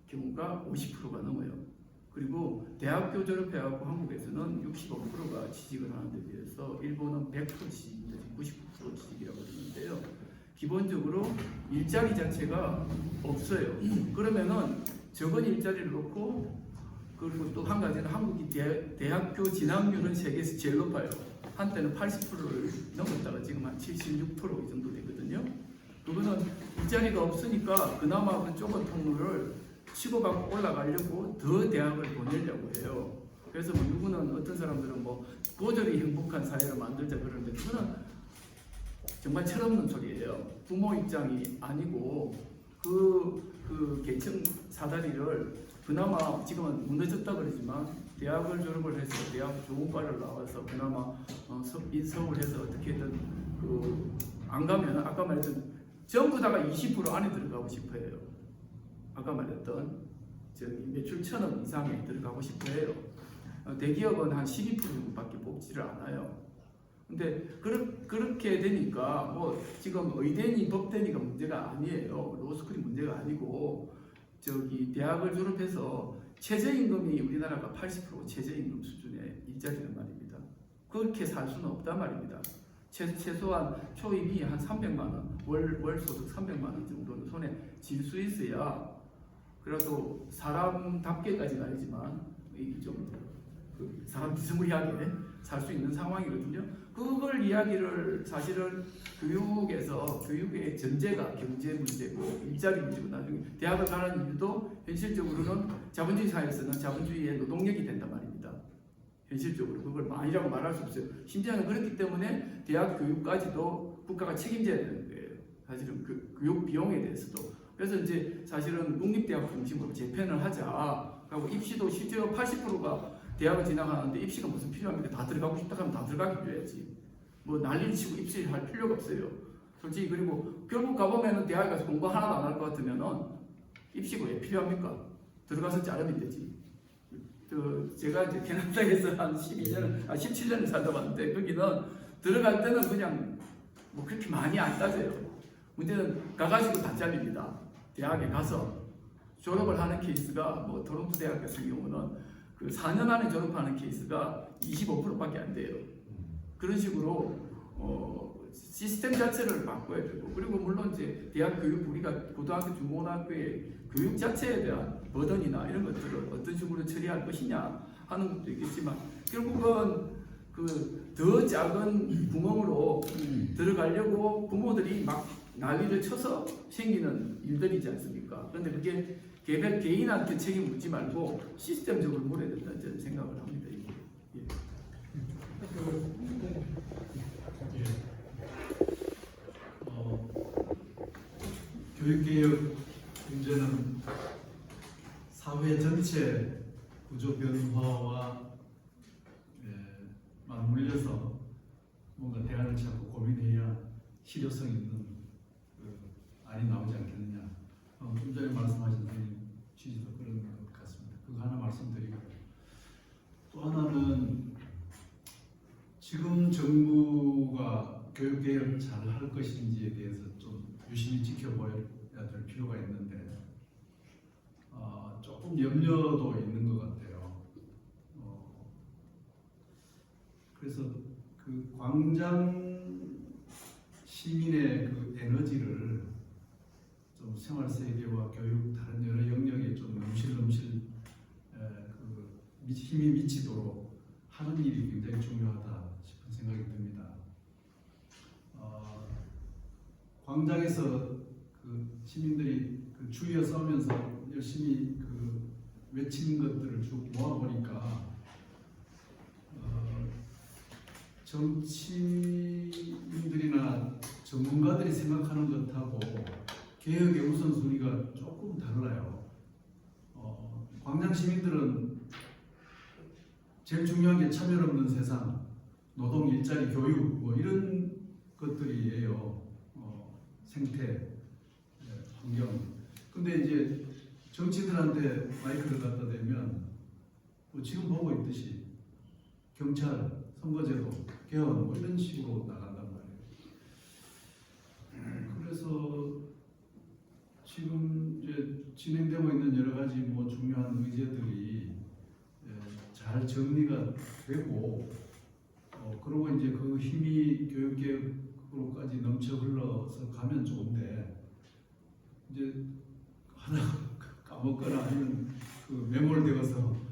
경우가 50%가 넘어요. 그리고 대학교 졸업해갖고 한국에서는 65%가 취직을 하는 데 비해서 일본은 100% 취직인데 99% 취직이라고 그러는데요. 기본적으로 일자리 자체가 없어요. 그러면은 적은 일자리를 놓고 그리고 또 한 가지는 한국이 대학교 진학률은 세계에서 제일 높아요. 한때는 80%를 넘었다가 지금 한 76% 이 정도 되거든요. 그거는 일자리가 없으니까 그나마 그 좁은 통로를 치고받고 올라가려고 더 대학을 보내려고 해요. 그래서 뭐 누구는 어떤 사람들은 뭐 고졸이 행복한 사회를 만들자 그러는데 그거는 정말 철없는 소리예요. 부모 입장이 아니고 그 계층 사다리를 그나마 지금은 무너졌다 그러지만 대학을 졸업을 해서 대학 좋은 과를 나와서 그나마 인서울 해서 어떻게든 안 가면 아까 말했던 전부 다가 20% 안에 들어가고 싶어요. 아까 말했던 저기 매출 1,000억 이상에 들어가고 싶어요. 대기업은 한 12% 정도밖에 뽑지를 않아요. 근데 그렇게 되니까 뭐 지금 의대니 법대니가 문제가 아니에요. 로스쿨이 문제가 아니고 저기 대학을 졸업해서 최저임금이 우리나라가 80% 최저임금 수준의 일자리란 말입니다. 그렇게 살 수는 없단 말입니다. 최소한 초입이 한 300만 원, 월 소득 300만 원 정도는 손에 쥘 수 있어야 그래도 사람답게까지는 아니지만 이게 좀그 사람 비스무리하게 살 수 있는 상황이거든요. 그걸 이야기를 사실은 교육의 전제가 경제 문제고 일자리 문제고 나중에 대학을 가는 이유도 현실적으로는 자본주의 사회에서는 자본주의의 노동력이 된단 말입니다. 현실적으로 그걸 많이라고 말할 수 없어요. 심지어는 그렇기 때문에 대학 교육까지도 국가가 책임져야 되는 거예요. 사실은 그 교육 비용에 대해서도. 그래서 이제 사실은 국립대학 중심으로 재편을 하자 하고 입시도 실제로 80%가 대학을 진학하는데 입시가 무슨 필요합니까? 다 들어가고 싶다 하면 다 들어가게 줘야지. 뭐 난리를 치고 입시를 할 필요가 없어요. 솔직히. 그리고 결국 가보면은 대학에 가서 공부 하나도 안 할 것 같으면은 입시가 왜 필요합니까? 들어가서 자르면 되지. 제가 이제 캐나다에서 한 17년을 살다 왔는데 거기는 들어갈 때는 그냥 뭐 그렇게 많이 안 따져요. 문제는 가가지고 다 잘립니다. 대학에 가서 졸업을 하는 케이스가 뭐 토론토 대학 같은 경우는 그 4년 안에 졸업하는 케이스가 25%밖에 안 돼요. 그런 식으로 시스템 자체를 바꿔야 되고, 그리고 물론 이제 대학 교육, 우리가 고등학교, 중고등학교의 교육 자체에 대한 버든이나 이런 것들을 어떤 식으로 처리할 것이냐 하는 것도 있겠지만, 결국은 그 더 작은 구멍으로 들어가려고 부모들이 막 난리를 쳐서 생기는 일들이지 않습니까? 그런데 그게 개별 개인한테 책임 묻지 말고 시스템적으로 물어야 된다는 저는 생각을 합니다. 이게. 교육개혁 문제는 사회 전체 구조 변화와 맞물려서 뭔가 대안을 찾고 고민해야 실효성 있는 안이 나오지 않겠느냐. 좀 전에 말씀하신 취지도 그런 것 같습니다. 그거 하나 말씀드리고, 또 하나는 지금 정부가 교육개혁을 잘 할 것인지에 대해서 좀 유심히 지켜봐야 될 필요가 있는데, 조금 염려도 있는 것 같아요. 그래서 그 광장 시민의 그 에너지를 좀 생활 세계와 교육 다른 여러 영역에 좀 넘실 그 힘이 미치도록 하는 일이 굉장히 중요하다 싶은 생각이 듭니다. 광장에서 그 시민들이 그 추위에 싸우면서 열심히 그 외치는 것들을 쭉 모아보니까 정치인들이나 전문가들이 생각하는 것하고 개혁의 우선순위가 조금 달라요. 광장 시민들은 제일 중요한 게 차별 없는 세상, 노동, 일자리, 교육 뭐 이런 것들이에요. 생태, 환경. 근데 이제 정치인들한테 마이크를 갖다 대면 뭐 지금 보고 있듯이 경찰, 선거제도, 개헌 뭐 이런 식으로 나간단 말이에요. 그래서 지금 이제 진행되고 있는 여러 가지 뭐 중요한 의제들이 잘 정리가 되고, 그리고 이제 그 힘이 교육개혁으로까지 넘쳐 흘러서 가면 좋은데, 이제 하나 까먹거나 아니면 그 매몰되어서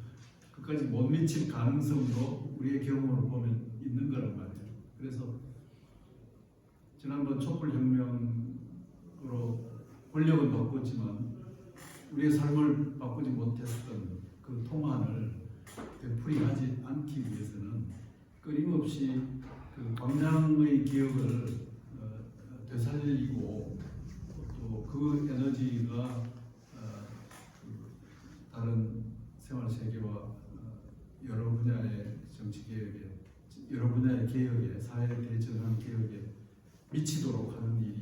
끝까지 못 미칠 가능성도 우리의 경험으로 보면 있는 거란 말이에요. 그래서 지난번 촛불혁명으로 권력은 바꿨지만 우리의 삶을 바꾸지 못했던 그 통한을 되풀이하지 않기 위해서는 끊임없이 그 광장의 기억을 되살리고 또 그 에너지가 다른 생활 세계와 여러 분야의 정치 개혁에, 여러 분야의 개혁에, 사회 대전환 개혁에 미치도록 하는 일이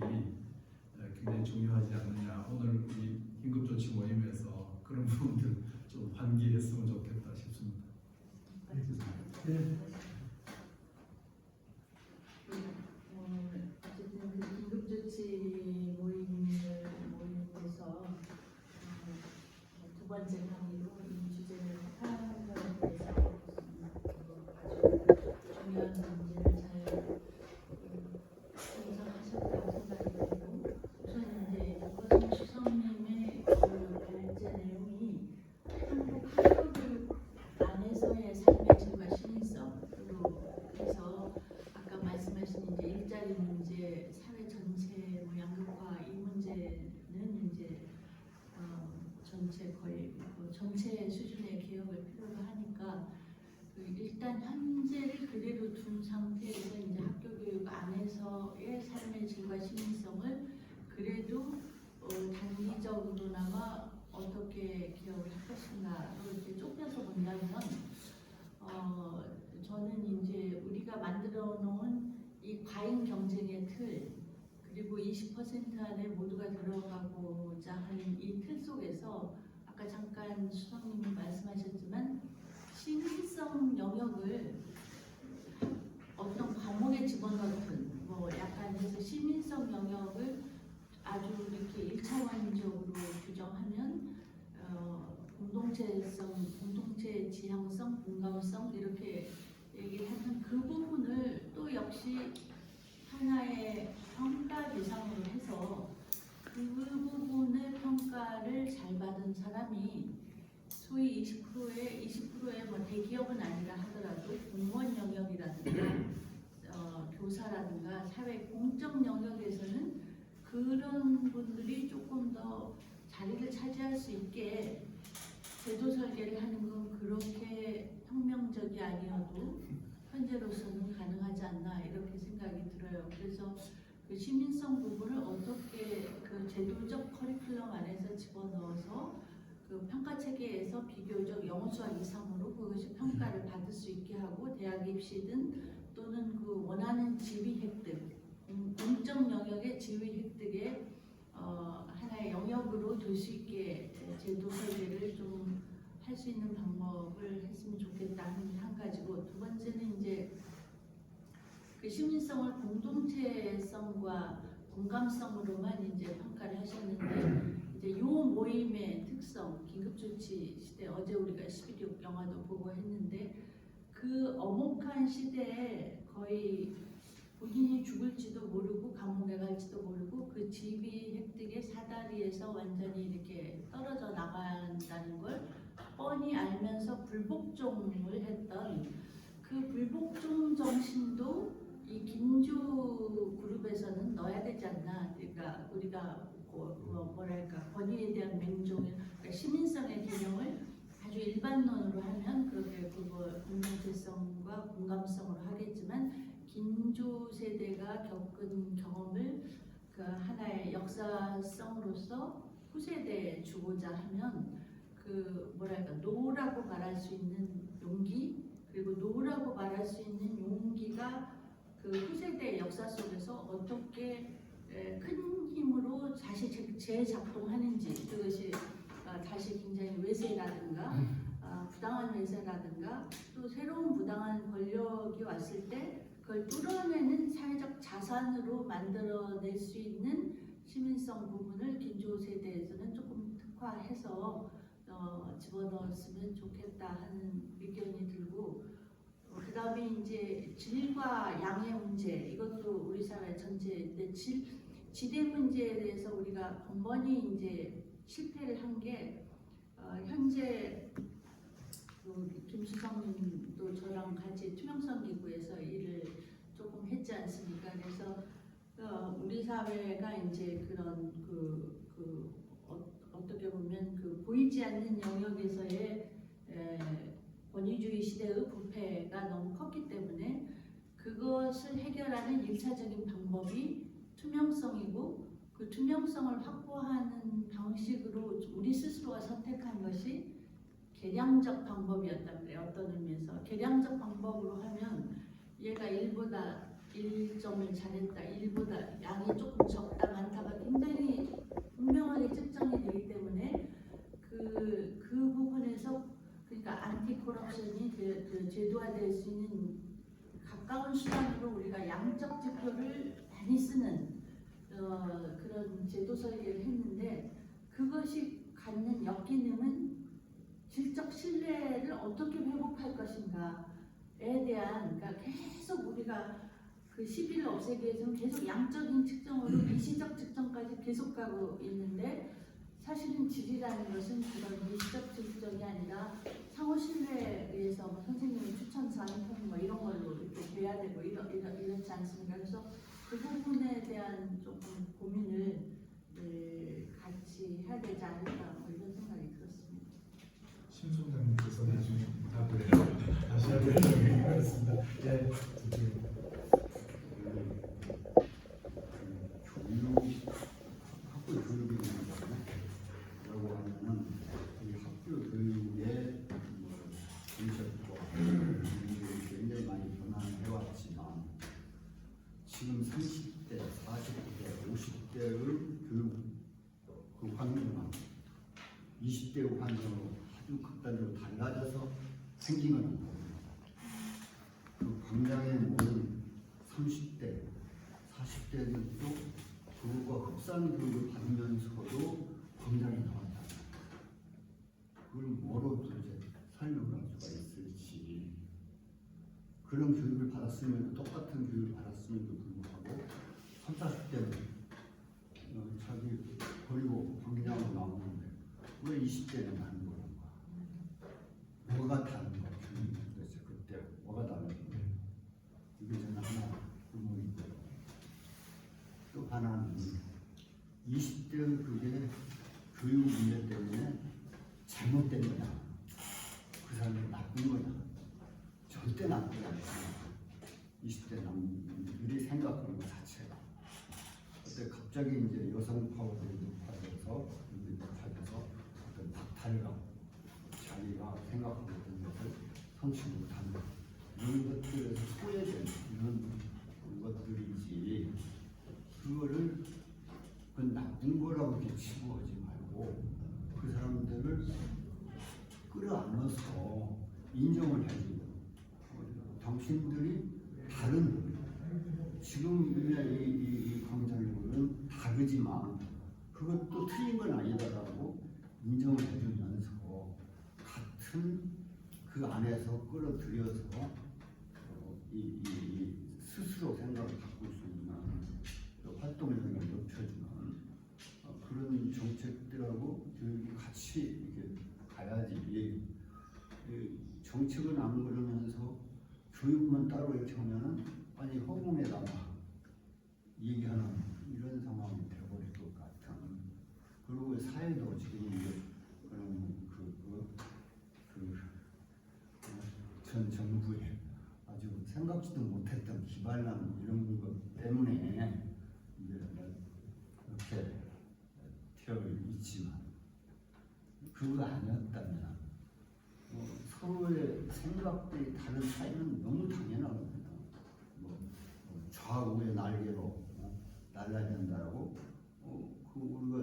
굉장히 중요하지 않느냐. 오늘 우리 긴급조치 모임에서 그런 부분들 좀 환기했으면 좋겠다 싶습니다. 네. 어쨌든 그 긴급조치 모임에서 두 번째 강의로 이 주제를 파악하기 위해서 아주 중요한 거의 그 전체 수준의 개혁을 필요로 하니까 그 일단 현재를 그대로 둔 상태에서 이제 학교 교육 안에서의 삶의 질과 시민성을 그래도 단기적으로나마 어떻게 개혁을 할 것인가로 이렇게 좁혀서 본다면 저는 이제 우리가 만들어 놓은 이 과잉 경쟁의 틀 그리고 20% 안에 모두가 들어가고자 하는 이 틀 속에서 아까 잠깐 수석님이 말씀하셨지만 시민성 영역을 어떤 과목에 집어넣든 뭐 약간 해서 시민성 영역을 아주 이렇게 1차원적으로 규정하면 공동체성, 공동체 지향성, 공감성 이렇게 얘기하는 그 부분을 또 역시 하나의 평가 대상으로 해서 그 부분의 평가를 잘 받은 사람이 소위 20%의 뭐 대기업은 아니라 하더라도 공무원 영역이라든가 교사라든가 사회 공적 영역에서는 그런 분들이 조금 더 자리를 차지할 수 있게 제도 설계를 하는 건 그렇게 혁명적이 아니어도 현재로서는 가능하지 않나 이렇게 생각이 들어요. 그래서 그 시민성 부분을 어떻게 그 제도적 커리큘럼 안에서 집어넣어서 그 평가 체계에서 비교적 영어 수학 이상으로 그것이 평가를 받을 수 있게 하고 대학 입시든 또는 그 원하는 지위 획득, 공적 영역의 지위 획득의 하나의 영역으로 될 수 있게 제도 설계를 좀 할 수 있는 방법을 했으면 좋겠다 하는 게 한 가지고 두 번째는 이제 그 시민성을 공동체성과 공감성으로만 이제 평가를 하셨는데 이제 요 모임의 특성, 긴급조치 시대 어제 우리가 11.6 영화도 보고 했는데 그 엄혹한 시대에 거의 본인이 죽을지도 모르고 감옥에 갈지도 모르고 그 지위 획득의 사다리에서 완전히 이렇게 떨어져 나간다는 걸 뻔히 알면서 불복종을 했던 그 불복종 정신도 이 긴조 그룹에서는 넣어야 되지 않나. 그러니까 우리가 뭐랄까 권위에 대한 맹종, 그러니까 시민성의 개념을 아주 일반론으로 하면 그렇게 그거 공동체성과 공감성으로 하겠지만 긴조 세대가 겪은 경험을 그 하나의 역사성으로서 후세대에 주고자 하면 그 뭐랄까 노라고 말할 수 있는 용기 그리고 노라고 말할 수 있는 용기가 그 후세대의 역사 속에서 어떻게 큰 힘으로 다시 재작동하는지 그것이 다시 굉장히 외세라든가 부당한 외세라든가 또 새로운 부당한 권력이 왔을 때 그걸 뚫어내는 사회적 자산으로 만들어낼 수 있는 시민성 부분을 긴조 세대에서는 조금 특화해서 집어넣었으면 좋겠다 하는 의견이 들고 그 다음에 이제 질과 양의 문제 이것도 우리 사회 전체인데 지대 문제에 대해서 우리가 번번이 이제 실패를 한 게 현재 김수성님도 저랑 같이 투명성 기구에서 일을 조금 했지 않습니까? 그래서 우리 사회가 이제 그런 어떻게 보면 그 보이지 않는 영역에서의 권위주의 시대의 부패가 너무 컸기 때문에 그것을 해결하는 일차적인 방법이 투명성이고 그 투명성을 확보하는 방식으로 우리 스스로가 선택한 것이 계량적 방법이었단 말이에요. 어떤 의미에서 계량적 방법으로 하면 얘가 1보다 1점을 잘했다, 1보다 양이 조금 적다, 많다가 굉장히 분명하게 측정이 되기 때문에 그 부분에서 그러니까 안티 코럽션이 그 제도화될 수 있는 가까운 수단으로 우리가 양적 지표를 많이 쓰는 그런 제도 설계를 했는데 그것이 갖는 역기능은 질적 신뢰를 어떻게 회복할 것인가에 대한 그러니까 계속 우리가 그 시비를 없애기 위해서는 계속 양적인 측정으로 미시적 측정까지 계속 가고 있는데 사실은 질이라는 것은 그런 미시적 측정이 아니라 상호 신뢰에 의해서 뭐 선생님의 추천사 뭐 이런 걸로 이렇게 돼야 되고 이렇지 않습니까? 그래서 그 부분에 대한 조금 고민을 같이 해야 되지 않을까 뭐 이런 생각이 들었습니다. 교육 그 환경과 20대 환경으로 아주 극단적으로 달라져서 생긴 건 아니고 그 광장의 모든 30대, 40대들도 교육과 흡사한 교육을 받으면서도 광장에 나왔다. 그걸 뭐로 도대체 설명을 할 수가 있을지. 그런 교육을 받았으면 똑같은 교육을 받았음에도 불구하고 30, 40대는 자기 버리고 광장으로 나오는데 왜 20대는 하는 건가? 뭐가 다른 거야? 도대체 그때 뭐가 다른가? 이게 저는 하나 의문이고 또 하나는 20대 그게 교육 문제 때문에 잘못된 거냐? 그 사람이 나쁜 거냐? 절대 나쁘지 않습니다. 20대 남들이 생각하는 것 자체가. 그때 갑자기 이제 여성 파워들이 높아져서 어떤 박탈감, 자기가 생각하고 있는 것을 성취 못하는 이런 것들에서 소외되는 이런 것들이지 그거를 그 나쁜 거라고 이렇게 치부하지 말고 그 사람들을 끌어안아서 인정을 해주고 당신들이 다른 지금 이 광장에는 다르지만 그것도 틀린 건 아니다라고 인정을 해주면서 같은 그 안에서 끌어들여서 이 스스로 생각을 바꿀 수 있는 활동력을 높여주는 그런 정책들하고 교육이 같이 이렇게 가야지. 정책은 안 그러면서 교육만 따로 이렇게 하면은 아니 허공에다가 얘기하는 이런 상황이 되어버릴 것 같은. 그리고 사회도 지금 이제 전 정부에 아주 생각지도 못했던 기발한 이런 것 때문에 이제 이렇게 되어 있지만 그거 아니었다면 서로의 생각들이 다른 차이는 너무 당연합니다. 좌우의 날개로 날아야 된다라고 그 우리가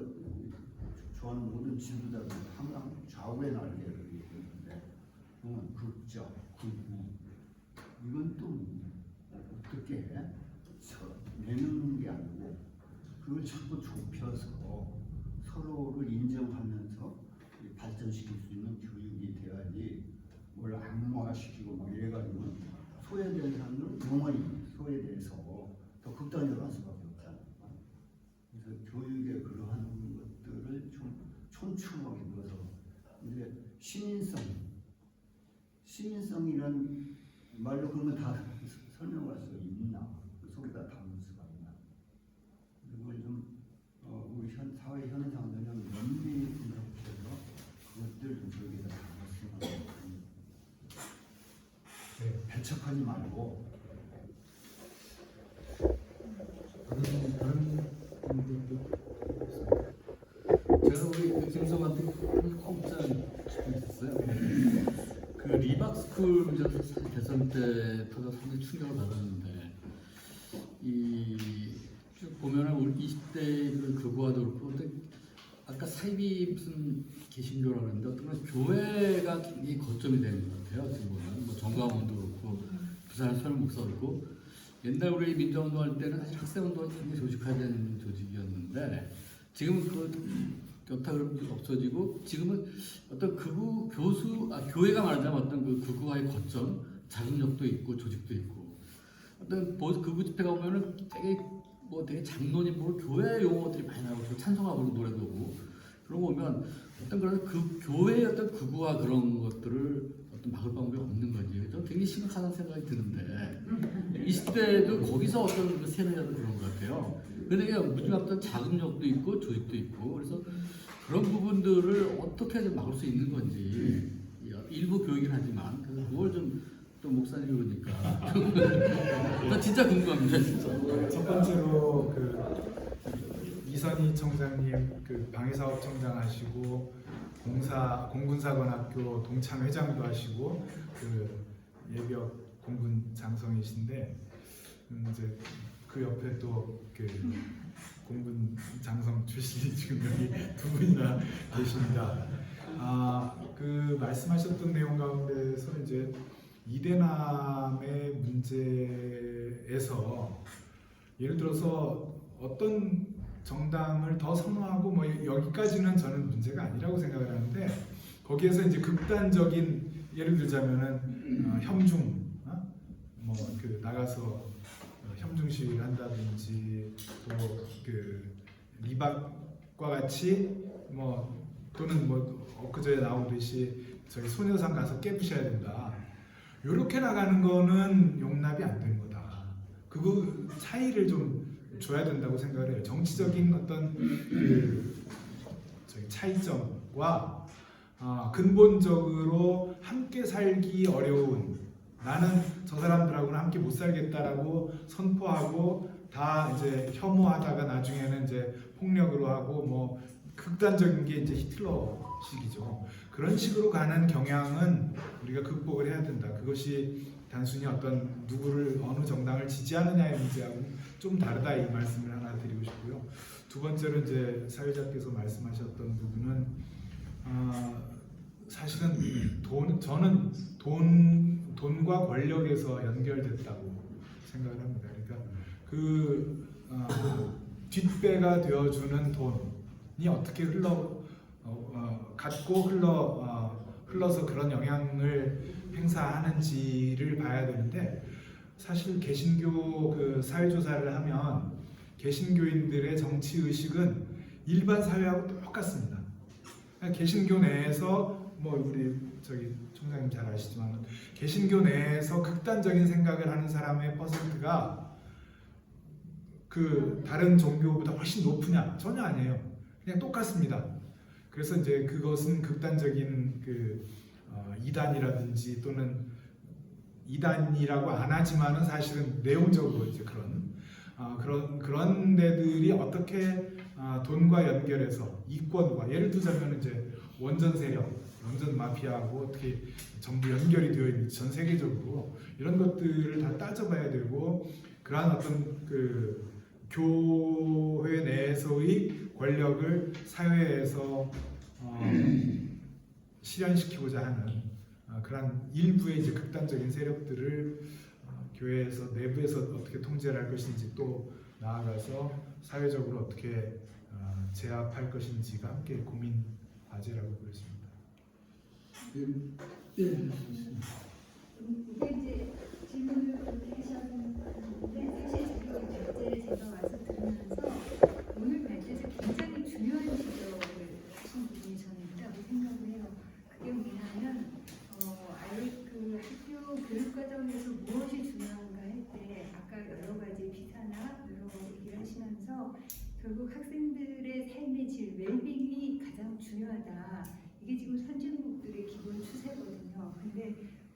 좋아하는 모든 지도자들 항상 좌우의 날개를 얘기하는데 극적, 극우 이건 또 어떻게 내놓는 게 아니고 그걸 자꾸 좁혀서 서로를 인정하면서 발전시킬 수 있는 교육이 돼야지 뭘 악마시키고 막 이래가지고 소외된 사람들은 영원히 소외돼서 더 극단적으로 할 수밖에 없잖아요. 그래서 교육의 그러한 것들을 좀 촘촘하게 넣어서 이제 시민성이란 말로 그런 거 다 설명할 수가 있나? 그 속에다 담을 수가 있나? 그걸 좀 우리 사회 현상들을 좀 면밀히 분석해서 그것들 좀 저기다 담았으면 배척하지 말고. 제가 우리 김성한테 공짜 있었어요. 그 리박스쿨 대선 때 저도 상당히 충격을 받았는데 쭉 보면은 우리 20대 극우화도 그렇고 아까 사입이 무슨 개신교라고 그러는데 어떤 건 교회가 굉장히 거점이 되는 것 같아요. 지금 보면 뭐 정광훈도 그렇고 부산 서울 목사도 그렇고 옛날 우리 민주운동 할 때는 사실 학생운동이 굉장히 조직화된 조직이었는데 지금은 그 교탁이 없어지고 지금은 어떤 극우 교회가 말하자면 어떤 그 극우화의 거점 자금력도 있고 조직도 있고 어떤 극우 집회가 오면은 되게 장로님 뭐 교회 용어들이 많이 나오고 찬송하고 노래도 오고 그런 거 보면 어떤 그런 그 교회의 어떤 극우화 그런 것들을 어떤 막을 방법이 없는 거지. 좀 굉장히 심각하다는 생각이 드는데 20대도 거기서 어떤 세뇌자도 그런 것 같아요. 근데 무슨 어떤 자금력도 있고 조직도 있고 그래서 그런 부분들을 어떻게 좀 막을 수 있는 건지 일부 교육이긴 하지만 그걸 좀 목사님이 그러니까 나 진짜 궁금합니다. 진짜. 첫 번째로 이선희 청장님 방위사업청장 하시고 공군사관학교 동참회장도 하시고 예비역 공군 장성이신데 이제 그 옆에 또 공군 장성 출신이 지금 여기 두 분이나 계십니다. 그 말씀하셨던 내용 가운데서 이제 이대남의 문제에서 예를 들어서 어떤 정당을 더 선호하고 뭐 여기까지는 저는 문제가 아니라고 생각을 하는데 거기에서 이제 극단적인 예를 들자면은 협중 뭐 그 나가서 협중 시위를 한다든지 또 그 리박과 같이 뭐 또는 뭐 엊그제 나오듯이 저기 소녀상 가서 깨부셔야 된다. 이렇게 나가는 거는 용납이 안 되는 거다. 그거 차이를 좀 줘야 된다고 생각을 해요. 정치적인 어떤 그 저기 차이점과 근본적으로 함께 살기 어려운 나는 저 사람들하고는 함께 못 살겠다라고 선포하고 다 이제 혐오하다가 나중에는 이제 폭력으로 하고 뭐 극단적인 게 이제 히틀러식이죠. 그런 식으로 가는 경향은 우리가 극복을 해야 된다. 그것이 단순히 어떤 누구를 어느 정당을 지지하느냐의 문제하고 좀 다르다 이 말씀을 하나 드리고 싶고요. 두 번째로 이제 사회자께서 말씀하셨던 부분은 사실은 저는 돈과 권력에서 연결됐다고 생각을 합니다. 그러니까 그 뒷배가 되어주는 돈이 어떻게 흘러서 그런 영향을 행사하는지를 봐야 되는데 사실 개신교 그 사회조사를 하면 개신교인들의 정치 의식은 일반 사회하고 똑같습니다. 개신교 내에서 뭐 우리 저기 총장님 잘 아시지만 개신교 내에서 극단적인 생각을 하는 사람의 퍼센트가 그 다른 종교보다 훨씬 높으냐? 전혀 아니에요. 그냥 똑같습니다. 그래서 이제 그것은 극단적인 그 이단이라든지 또는 이단이라고 안 하지만은 사실은 내용적으로 이제 그런 데들이 어떻게 돈과 연결해서 이권과 예를 들자면 이제 원전 세력, 원전 마피아하고 어떻게 전부 연결이 되어 있는 전 세계적으로 이런 것들을 다 따져봐야 되고 그러한 어떤 그 교회 내에서의 권력을 사회에서 실현시키고자 하는 그런 일부의 이제 극단적인 세력들을 교회에서 내부에서 어떻게 통제를 할 것인지 또 나아가서 사회적으로 어떻게 제압할 것인지가 함께 고민 과제라고 보겠습니다. 이게 이제 질문을 그렇게 하셨는데 사실 지금 발제를 제가 와서 들으면서 오늘 발제에서 굉장히 중요한 지적을 하신 부분이 저는 있다고 생각을 해요. 그게 뭐냐면 그 학교 교육 과정에서 무엇이 중요한가 할 때 아까 여러 가지 비사나 여러 얘기를 하시면서 결국 학생들의 삶의 질, 웰빙이 가장 중요하다. 이게 지금 선진국들의 기본 추세거든요. 근데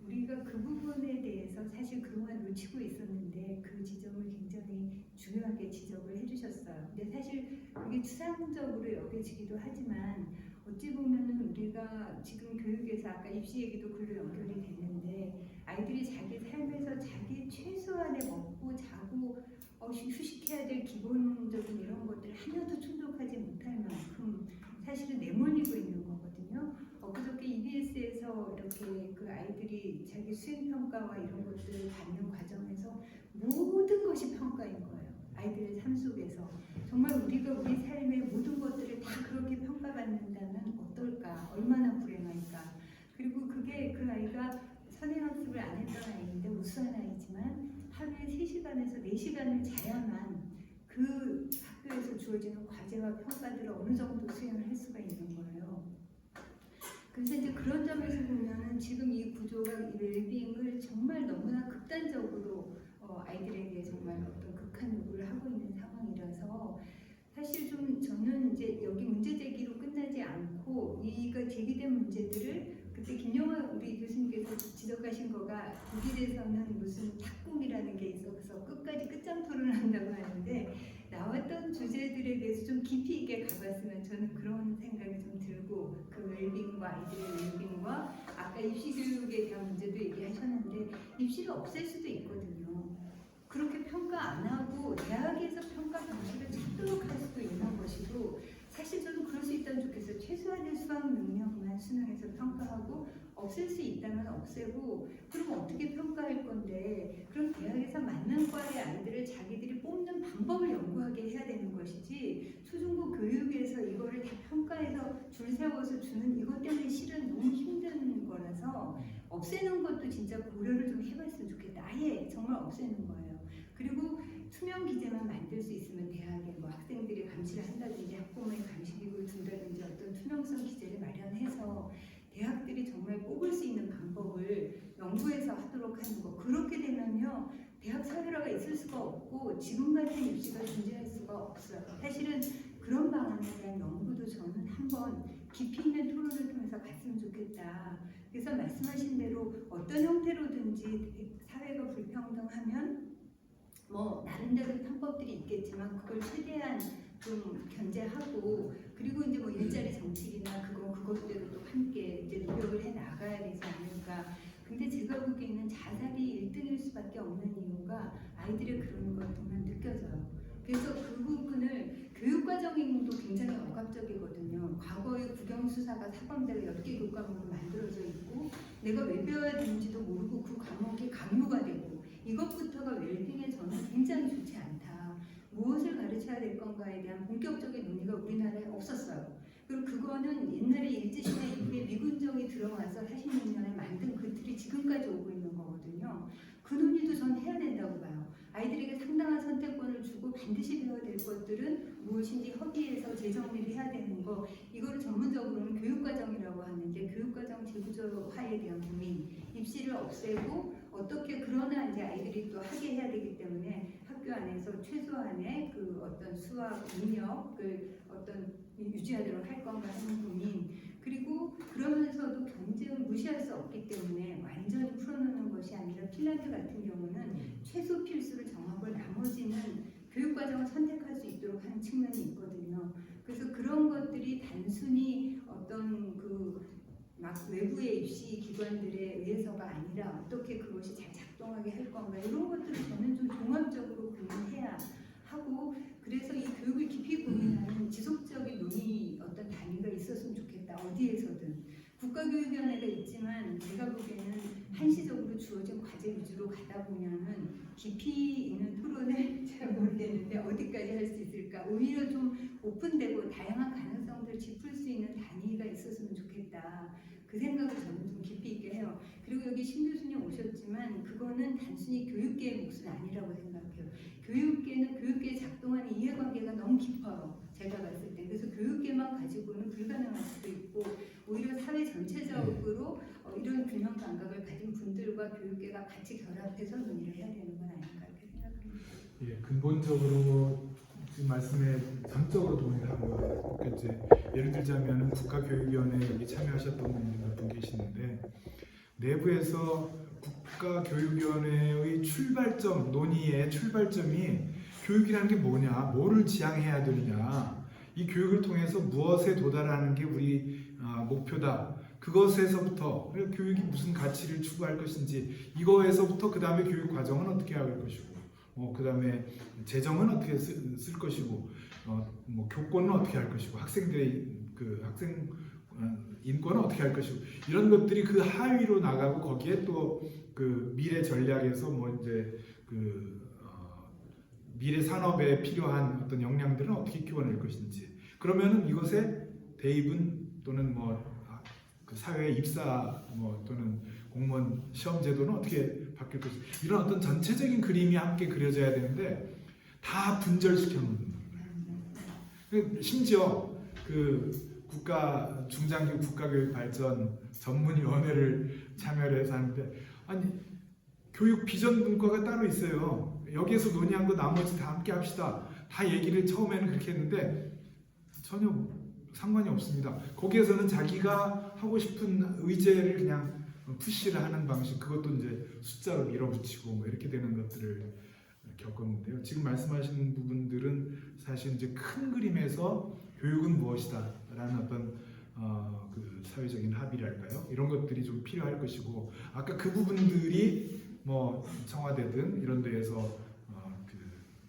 우리가 그 부분에 대해서 사실 그동안 놓치고 있었는데 그 지점을 굉장히 중요하게 지적을 해주셨어요. 근데 사실 그게 추상적으로 여겨지기도 하지만 어찌 보면은 우리가 지금 교육에서 아까 입시 얘기도 글로 연결이 됐는데 아이들이 자기 삶에서 자기 최소한의 먹고 자고 휴식해야 될 기본적인 이런 것들을 하나도 충족하지 못할 만큼 사실은 내몰리고 있는 거거든요. 엊그저께 EBS에서 이렇게 그 아이들이 자기 수행평가와 이런 것들을 받는 과정에서 모든 것이 평가인 거예요. 아이들의 삶 속에서. 정말 우리가 우리 삶의 모든 것들을 다 그렇게 평가받는다면 어떨까? 얼마나 불행할까? 그리고 그게 그 아이가 선행학습을 안 했던 아이인데 우수한 아이지만 하루에 3시간에서 4시간을 자야만 그 학교에서 주어지는 과제와 평가들을 어느 정도 수행을 할 수가 있는 거예요. 그래서 이제 그런 점에서 보면은 지금 이 구조가 이 웰빙을 정말 너무나 극단적으로 아이들에게 정말 어떤 극한 요구를 하고 있는 상황이라서 사실 좀 저는 이제 여기 문제 제기로 끝나지 않고 이가 제기된 문제들을 그때 김영하 우리 교수님께서 지적하신 거가 독일에서는 무슨 탁국이라는 게 있어서 끝까지 끝장 토론을 한다고 하는데 나왔던 주제들에 대해서 좀 깊이 있게 가봤으면 저는 그런 생각이 좀 들고 그 웰빙과 아이들의 웰빙과 아까 입시 교육에 대한 문제도 얘기하셨는데 입시를 없앨 수도 있거든요. 그렇게 평가 안 하고 대학에서 평가 방식을 찾도록 할 수도 있는 것이고, 사실 저는 그럴 수 있다면 좋겠어요. 최소한의 수학 능력만 수능에서 평가하고 없앨 수 있다면 없애고, 그럼 어떻게 평가할 건데, 그럼 대학에서 맞는 과의 아이들을 자기들이 뽑는 방법을 연구하게 해야 되는 것이지, 초중고 교육에서 이거를 다 평가해서 줄 세워서 주는 이것 때문에 실은 너무 힘든 거라서 없애는 것도 진짜 고려를 좀 해봤으면 좋겠다. 아예 정말 없애는 거예요. 그리고 투명 기재만 만들 수 있으면 대학에 뭐 학생들이 감시를 한다든지 학부모의 감시기구를 둔다든지 어떤 투명성 기재를 마련해서 대학들이 정말 뽑을 수 있는 방법을 연구해서 하도록 하는 거. 그렇게 되면요, 대학 사회화가 있을 수가 없고 지금 같은 입시가 존재할 수가 없어요. 사실은 그런 방안에 대한 연구도 저는 한번 깊이 있는 토론을 통해서 갔으면 좋겠다. 그래서 말씀하신 대로 어떤 형태로든지 사회가 불평등하면 뭐 나름대로 편법들이 있겠지만 그걸 최대한 좀 견제하고, 그리고 이제 뭐 일자리 정책이나 그것대로 또 함께 이제 노력을 해 나가야 되지 않을까. 근데 제가 보기에는 자살이 1등일 수밖에 없는 이유가 아이들의 그런 걸 보면 느껴져요. 그래서 그 부분을 교육과정도 굉장히 억압적이거든요. 과거에 국영수사가 사범대가 10개 교과목으로 만들어져 있고 내가 왜 배워야 되는지도 모르고 그 과목이 강요가 되고, 이것부터가 웰빙에 저는 굉장히 좋지 않다. 무엇을 가르쳐야 될 건가에 대한 본격적인 논의가 우리나라에 없었어요. 그리고 그거는 옛날에 일제시대 이후에 미군정이 들어와서 46년에 만든 그 틀이 지금까지 오고 있는 거거든요. 그 논의도 저는 해야 된다고 봐요. 아이들에게 상당한 선택권을 주고 반드시 배워야 될 것들은 무엇인지 협의해서 재정리를 해야 되는 거, 이거를 전문적으로는 교육과정이라고 하는데, 교육과정 재구조화에 대한 고민, 입시를 없애고 어떻게, 그러나 이제 아이들이 또 하게 해야 되기 때문에 학교 안에서 최소한의 그 어떤 수학 능력을 어떤 유지하도록 할 건가 하는 고민, 그리고 그러면서도 경쟁을 무시할 수 없기 때문에 완전히 풀어놓는 것이 아니라 핀란드 같은 경우는 최소 필수를 정하고 나머지는 교육과정을 선택할 수 있도록 하는 측면이 있거든요. 그래서 그런 것들이 단순히 어떤 막 외부의 입시 기관들에 의해서가 아니라 어떻게 그것이 잘 작동하게 할 건가, 이런 것들을 저는 좀 종합적으로 고민해야 하고, 그래서 이 교육을 깊이 고민하는 지속적인 논의 어떤 단위가 있었으면 좋겠다. 어디에서든 국가교육위원회가 있지만 제가 보기에는 한시적으로 주어진 과제 위주로 가다 보면은 깊이 있는 토론을 잘 모르겠는데 어디까지 할 수 있을까. 오히려 좀 오픈되고 다양한 가능성들을 짚을 수 있는 단위가 있었으면 좋겠다. 그 생각을 저는 좀 깊이 있게 해요. 그리고 여기 신 교수님 오셨지만 그거는 단순히 교육계의 몫은 아니라고 생각해요. 교육계는 교육계에 작동하는 이해관계가 너무 깊어요. 제가 봤을 때. 그래서 교육계만 가지고는 불가능할 수도 있고, 오히려 사회 전체적으로 이런 균형 감각을 가진 분들과 교육계가 같이 결합해서 논의를 해야 되는 건 아닐까 이렇게 생각합니다. 예, 근본적으로 지금 말씀에 전적으로 동의하고요. 그러니까 이제 예를 들자면 국가교육위원회에 참여하셨던 몇 분 계시는데, 내부에서 국가교육위원회의 출발점, 논의의 출발점이 교육이라는 게 뭐냐, 뭐를 지향해야 되느냐, 이 교육을 통해서 무엇에 도달하는 게 우리 목표다. 그것에서부터 교육이 무슨 가치를 추구할 것인지, 이거에서부터 그 다음에 교육 과정은 어떻게 할 것이고, 그 다음에 재정은 어떻게 쓸 것이고, 뭐 교권은 어떻게 할 것이고, 학생들의 학생 인권은 어떻게 할 것이고, 이런 것들이 그 하위로 나가고, 거기에 또 그 미래 전략에서 뭐 이제 미래 산업에 필요한 어떤 역량들은 어떻게 키워낼 것인지, 그러면은 이것의 대입은 또는 그 사회 입사 또는 공무원 시험 제도는 어떻게 바뀔 것인지, 이런 어떤 전체적인 그림이 함께 그려져야 되는데 다 분절시켜 놓는 거예요. 심지어 국가 중장기 국가교육 발전 전문위원회를 참여를 해서 하는데, 아니 교육 비전 문과가 따로 있어요. 여기에서 논의한 거 나머지 다 함께 합시다. 다 얘기를 처음에는 그렇게 했는데 전혀 상관이 없습니다. 거기에서는 자기가 하고 싶은 의제를 그냥 푸시를 하는 방식, 그것도 이제 숫자로 밀어붙이고 이렇게 되는 것들을 겪었는데요. 지금 말씀하시는 부분들은 사실 이제 큰 그림에서 교육은 무엇이다라는 어떤 그 사회적인 합의랄까요? 이런 것들이 좀 필요할 것이고, 아까 그 부분들이 뭐 청와대든 이런 데에서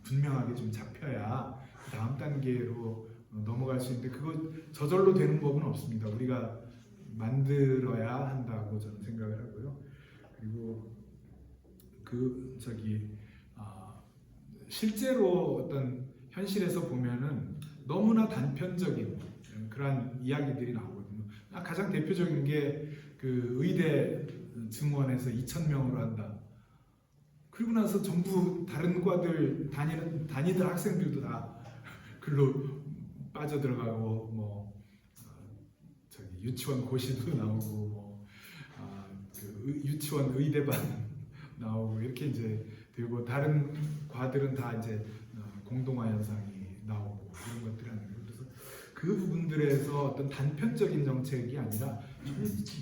분명하게 좀 잡혀야 그 다음 단계로 넘어갈 수 있는데 그거 저절로 되는 법은 없습니다. 우리가 만들어야 한다고 저는 생각을 하고요. 그리고 실제로 어떤 현실에서 보면은 너무나 단편적인 그러한 이야기들이 나오거든요. 가장 대표적인 게 그 의대 증원에서 2,000명으로 한다. 그리고 나서 전부 다른 과들 다니던 학생들도 다 글로 빠져들어가고 유치원 고시도 나오고 유치원 의대반 나오고 이렇게 이제 되고 다른 과들은 다 이제 공동화 현상이 나오고 이런 것들이 하는 거예요. 그래서 그 부분들에서 어떤 단편적인 정책이 아니라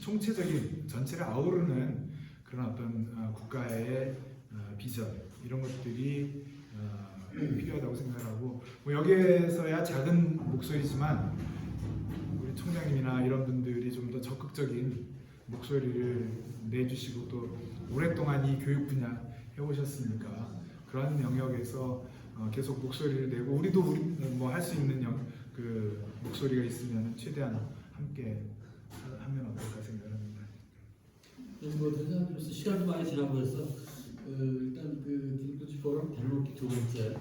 총체적인 전체를 아우르는 그런 어떤 국가의 비전 이런 것들이 필요하다고 생각하고 여기에서야 작은 목소리지만 우리 총장님이나 이런 분들이 좀 더 적극적인 목소리를 내주시고 또 오랫동안 이 교육 분야 해오셨으니까 그런 영역에서 계속 목소리를 내고 우리도 할 수 있는 그 목소리가 있으면 최대한 함께 하면 어떨까 생각합니다. 대장님으로서 시간도 많이 지나고 해서 일단 기독교지 포럼 대놓기 두 번째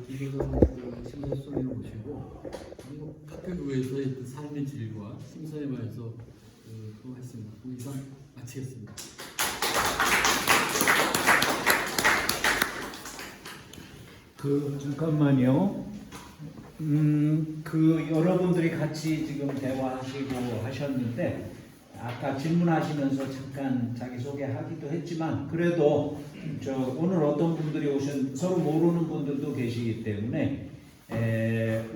기도선 심사수석님을 모시고 그리고 학교교회에서의 삶의 질과 심사에 관해서 또 했습니다. 이상 마치겠습니다. 잠깐만요. 여러분들이 같이 지금 대화하시고 하셨는데 아까 질문하시면서 잠깐 자기소개하기도 했지만 그래도 오늘 어떤 분들이 서로 모르는 분들도 계시기 때문에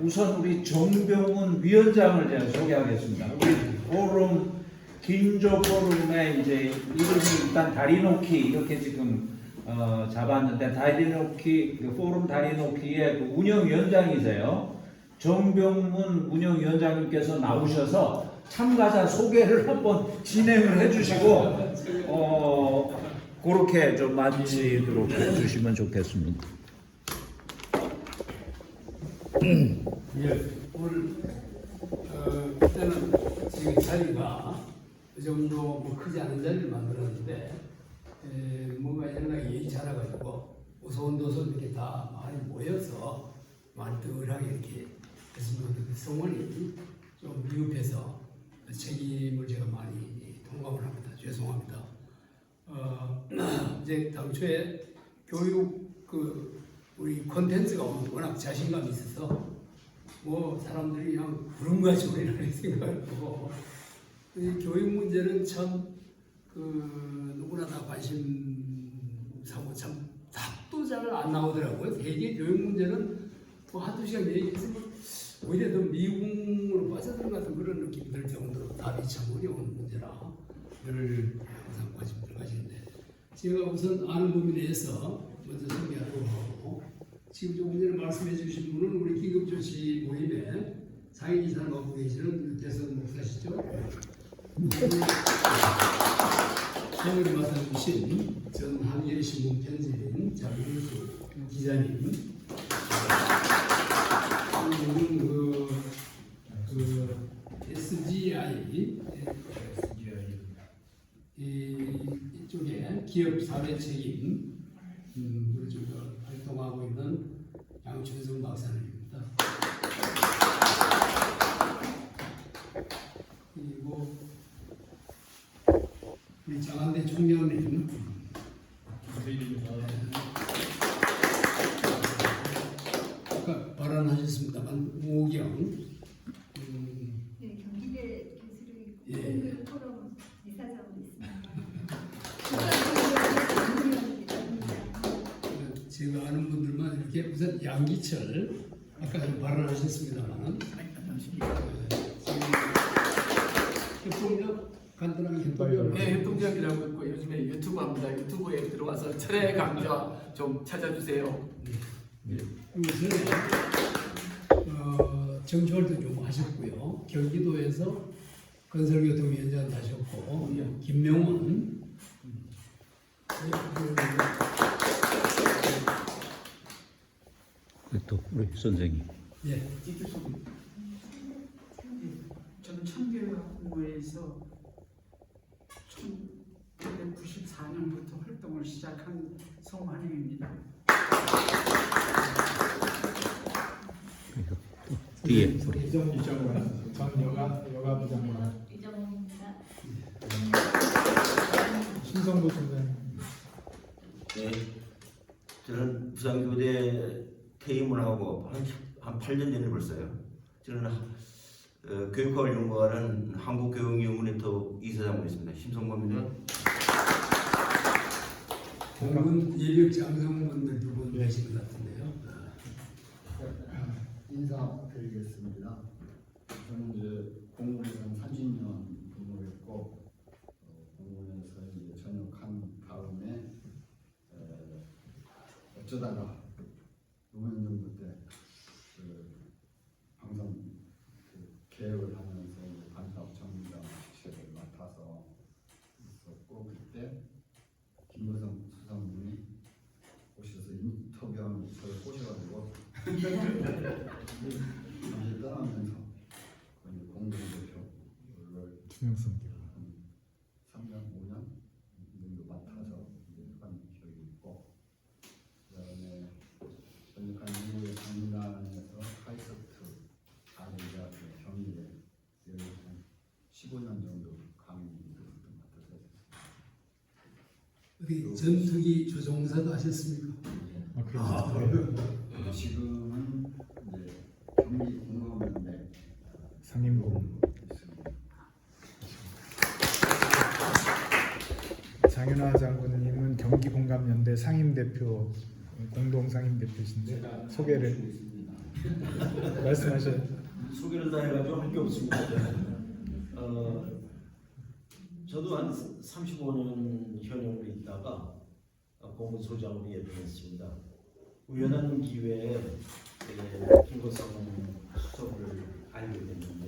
우선 우리 정병훈 위원장을 제가 소개하겠습니다. 우리 포럼 긴조 포럼의 이제 이름이 일단 다리놓기 이렇게 지금 잡았는데 다리놓기 포럼 다리놓기의 운영위원장이세요. 정병문 운영위원장님께서 나오셔서 참가자 소개를 한번 진행을 해주시고 그렇게 좀 마치도록 해주시면 좋겠습니다. 오늘 일단은 지금 자리가 그 정도 크지 않은 자리를 만들었는데 뭔가 연락이 예의찮아가지고 오손도손 이렇게 다 많이 모여서 만들하게 이렇게 했으면 그 성원이 좀 미흡해서 책임을 제가 많이 통감을 합니다. 죄송합니다. 이제 당초에 교육 우리 콘텐츠가 워낙 자신감이 있어서 사람들이 그냥 구름같이 우리나라에 생각하고 교육 문제는 참 누구나 다 관심사고 참 답도 잘 안 나오더라고요. 대개 교육 문제는 한두 시간 얘기했으면 오히려 더 미궁으로 빠져든 것 같은 그런 느낌이 들 정도로 답이 참 어려운 문제라 늘 항상 관심을 가지는데 제가 우선 아는 범위 내에서 먼저 소개하도록 하고 지금 조금 전에 말씀해 주신 분은 우리 긴급조치 모임에 상임이사를 맡고 계시는 유태선 목사시죠. 성을 맡아주신 전 한겨레신문 편집인 장윤수 기자님, SGI 이쪽에 기업 사회 책임 쪽으로 활동하고 있는 양춘성 박사님입니다. 그리고 우리 장한대 총장님, 아까 발언하셨습니다만 우경, 네, 경기대 교수를 예. 포럼 이사장으로 있습니다. 제가 아는 분들만 이렇게 우선 양기철 아까 발언하셨습니다만 협동력 간단하게 협동력 네, 협동조합이라고 있고 요즘에 유튜브 합니다. 유튜브에 들어와서 철회 강좌 좀 찾아주세요. 우선에 정치활동 좀 하셨고요. 경기도에서 건설교통위원장 하셨고 김명원 또 우리 선생님. 예. 저는 청교회에서 1994년부터 활동을 시작한 송환영입니다. 뒤에 이정미 장관, 전 여가부 장관, 이정입니다. 신성도 선생님. 네, 저는 부산교대 퇴임을 하고 한 8년 전에 벌써요. 저는 교육학을 연구하는 한국교육연구네트워크 이사장으로 있습니다. 심성범입니다. 공군 예비역 장성분들 두 분 계신 것 같은데요. 인사드리겠습니다. 저는 이제 공군에서 30년 근무했고 공군에서 이제 전역한 다음에 어쩌다가 노무현 정부 때 항상 개혁을 하면서 반사업 전문가 직책을 맡아서 있었고 그때 김무성 수석님이 오셔서 인터뷰하는 저를 꼬셔가지고 잠시 떠나면서 공동대표를 김영선. 3년, 5년 정도 맡아서 한 기억이 있고 그다음에 전역한 이후에 강단에서 카이스트 아들대학교 경희대 한 15년 정도 강의를 맡아서 했습니다. 어디 전투기 조종사도 하셨습니까? 지금은 이제 경기 공무원인데 상임공. 장윤아 장군님은 경기공감연대 상임대표, 공동상임대표신데 소개를 말씀하셔요. 소개를 다 해가지고 할 게 없습니다. 저도 한 35년 현역으로 있다가 공군소장으로 예비했습니다. 우연한 기회에 김거성 수석을 알게 됐는데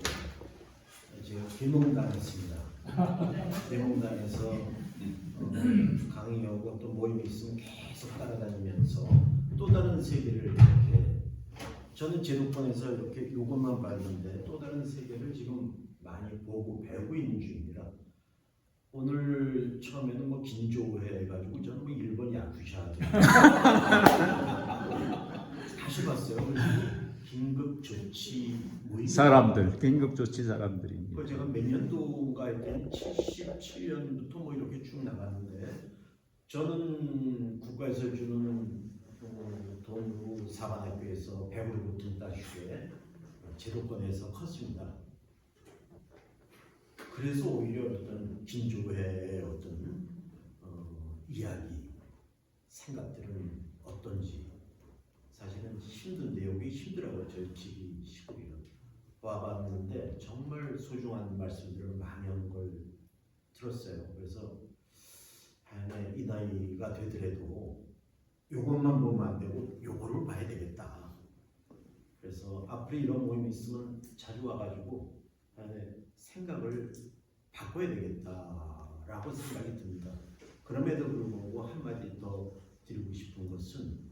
제가 개몽당했습니다. 개몽당해서 강의하고 또 모임이 있으면 계속 따라다니면서 또 다른 세계를 이렇게 저는 제도권에서 이렇게 이것만 봤는데 또 다른 세계를 지금 많이 보고 배우고 있는 중입니다. 오늘 처음에는 뭐 긴조회 해가지고 저는 뭐 일본 야쿠샤 다시 봤어요. 긴급 조치 모임 사람들, 긴급 조치 사람들입니다. 그 제가 몇 년도가 할 때는 77년부터 뭐 이렇게 쭉 나갔는데 저는 국가에서 주는 돈으로 사관학교에서 배우를 붙은 따시게 제도권에서 컸습니다. 그래서 오히려 어떤 긴조회의 어떤 이야기, 생각들은 어떤지 사실은 힘든 내용이 힘들어요. 저희 집이 시골이라 와봤는데 정말 소중한 말씀들을 많이 한 걸 들었어요. 그래서 이 나이가 되더라도 요것만 보면 안 되고 요거를 봐야 되겠다. 그래서 앞으로 이런 모임이 있으면 자주 와가지고 생각을 바꿔야 되겠다라고 생각이 듭니다. 그럼에도 불구하고 한마디 더 드리고 싶은 것은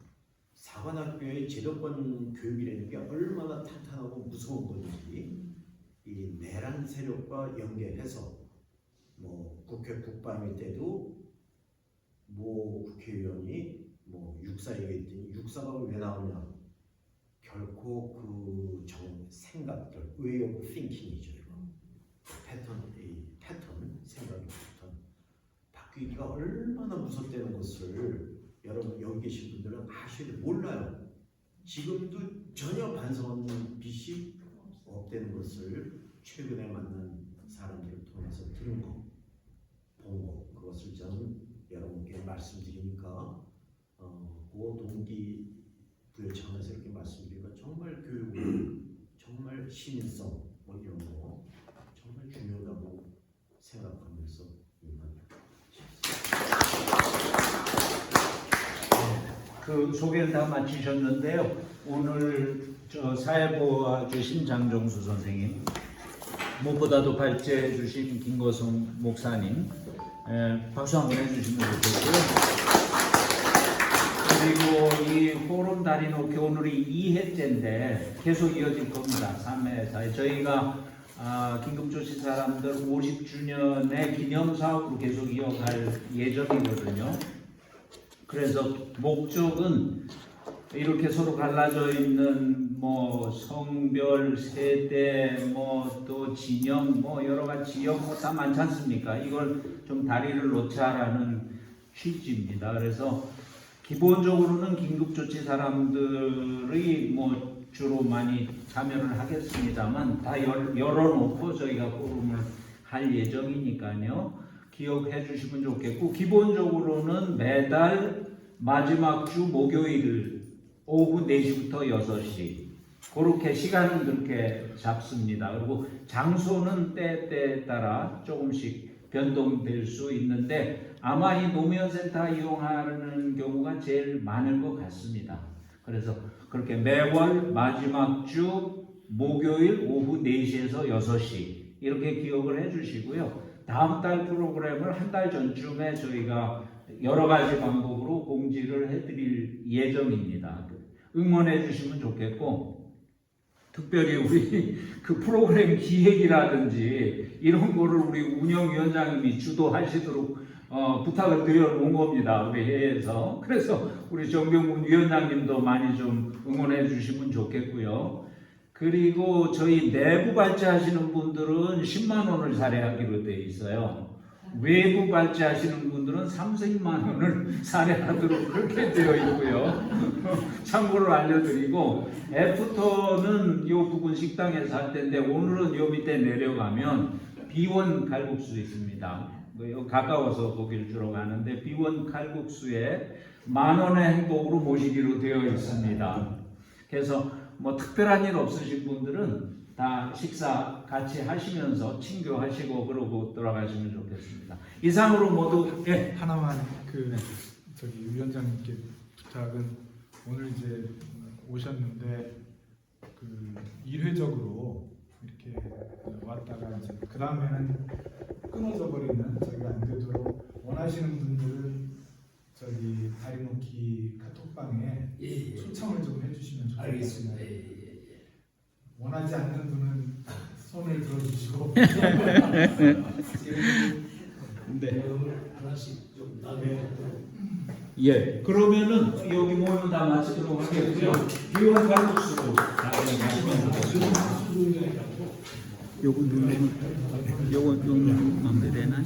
사관학교의 제도권 교육이라는 게 얼마나 탄탄하고 무서운 건지 이 내란 세력과 연계해서 뭐 국회 국방위 때도 뭐 국회의원이 뭐 육사 얘기했더니 육사가 왜 나오냐 결코 그 생각들 way of thinking이죠. 패턴 생각의 패턴 바뀌기가 얼마나 무섭다는 것을 여러분 여기 계신 분들은 아셔야 몰라요. 지금도 전혀 반성하는 빛이 없다는 것을 최근에 만난 사람들을 통해서 들은 거, 본 거, 그것을 저는 여러분께 말씀드리니까 그 동기 부여 차원에서 이렇게 말씀드리니까 정말 교육은 정말 시민성 뭐 이런 거 정말 중요하다고 생각하면서 그 소개를 다 마치셨는데요. 오늘 사회보호와 주신 장정수 선생님, 무엇보다도 발제해 주신 김거성 목사님, 박수 한번 해주시면 좋겠고요. 그리고 이 포럼 다리놓기 오늘이 2회째인데 계속 이어질 겁니다. 3회, 4회. 저희가 긴급조치 사람들 50주년의 기념사업으로 계속 이어갈 예정이거든요. 그래서 목적은 이렇게 서로 갈라져 있는 뭐 성별, 세대, 뭐 또 진영, 뭐 여러 가지 지역 뭐 다 많지 않습니까? 이걸 좀 다리를 놓자라는 취지입니다. 그래서 기본적으로는 긴급조치 사람들이 뭐 주로 많이 참여를 하겠습니다만 다 열어놓고 저희가 포럼을 할 예정이니까요. 기억해 주시면 좋겠고, 기본적으로는 매달 마지막 주 목요일 오후 4시부터 6시 그렇게 시간은 그렇게 잡습니다. 그리고 장소는 때에 따라 조금씩 변동될 수 있는데 아마 이 노무현센터 이용하는 경우가 제일 많을 것 같습니다. 그래서 그렇게 매월 마지막 주 목요일 오후 4시에서 6시 이렇게 기억을 해 주시고요. 다음 달 프로그램을 한 달 전쯤에 저희가 여러 가지 방법으로 공지를 해드릴 예정입니다. 응원해 주시면 좋겠고, 특별히 우리 그 프로그램 기획이라든지 이런 거를 우리 운영위원장님이 주도하시도록 부탁을 드려놓은 겁니다. 우리 회에서. 그래서 우리 정병훈 위원장님도 많이 좀 응원해 주시면 좋겠고요. 그리고 저희 내부 발제하시는 분들은 10만 원을 사례하기로 되어 있어요. 외부 발제하시는 분들은 30만 원을 사례하도록 그렇게 되어 있고요. 참고로 알려드리고, 애프터는 요 부근 식당에서 할 텐데 오늘은 요 밑에 내려가면 비원 칼국수 있습니다. 가까워서 거기를 주로 가는데 비원 칼국수에 10,000원의 행복으로 모시기로 되어 있습니다. 그래서 뭐 특별한 일 없으신 분들은 다 식사 같이 하시면서 친교하시고 그러고 돌아가시면 좋겠습니다. 이상으로 모두 하나만 저기 위원장님께 부탁은, 오늘 이제 오셨는데 그 일회적으로 이렇게 왔다가 이제 그 다음에는 끊어져 버리는, 저희가 안 되도록 원하시는 분들은 저기 다리놓기 카톡방에 초청을 좀 해주시면 좋겠습니다. 원하지 않는 분은 손을 들어주시고 네. 하나씩 좀 예. 그러면은 여기 모이면 다 마치도록 하겠고요. 비원 칼국수로 요거 누르면 요거 마음대로 되나요?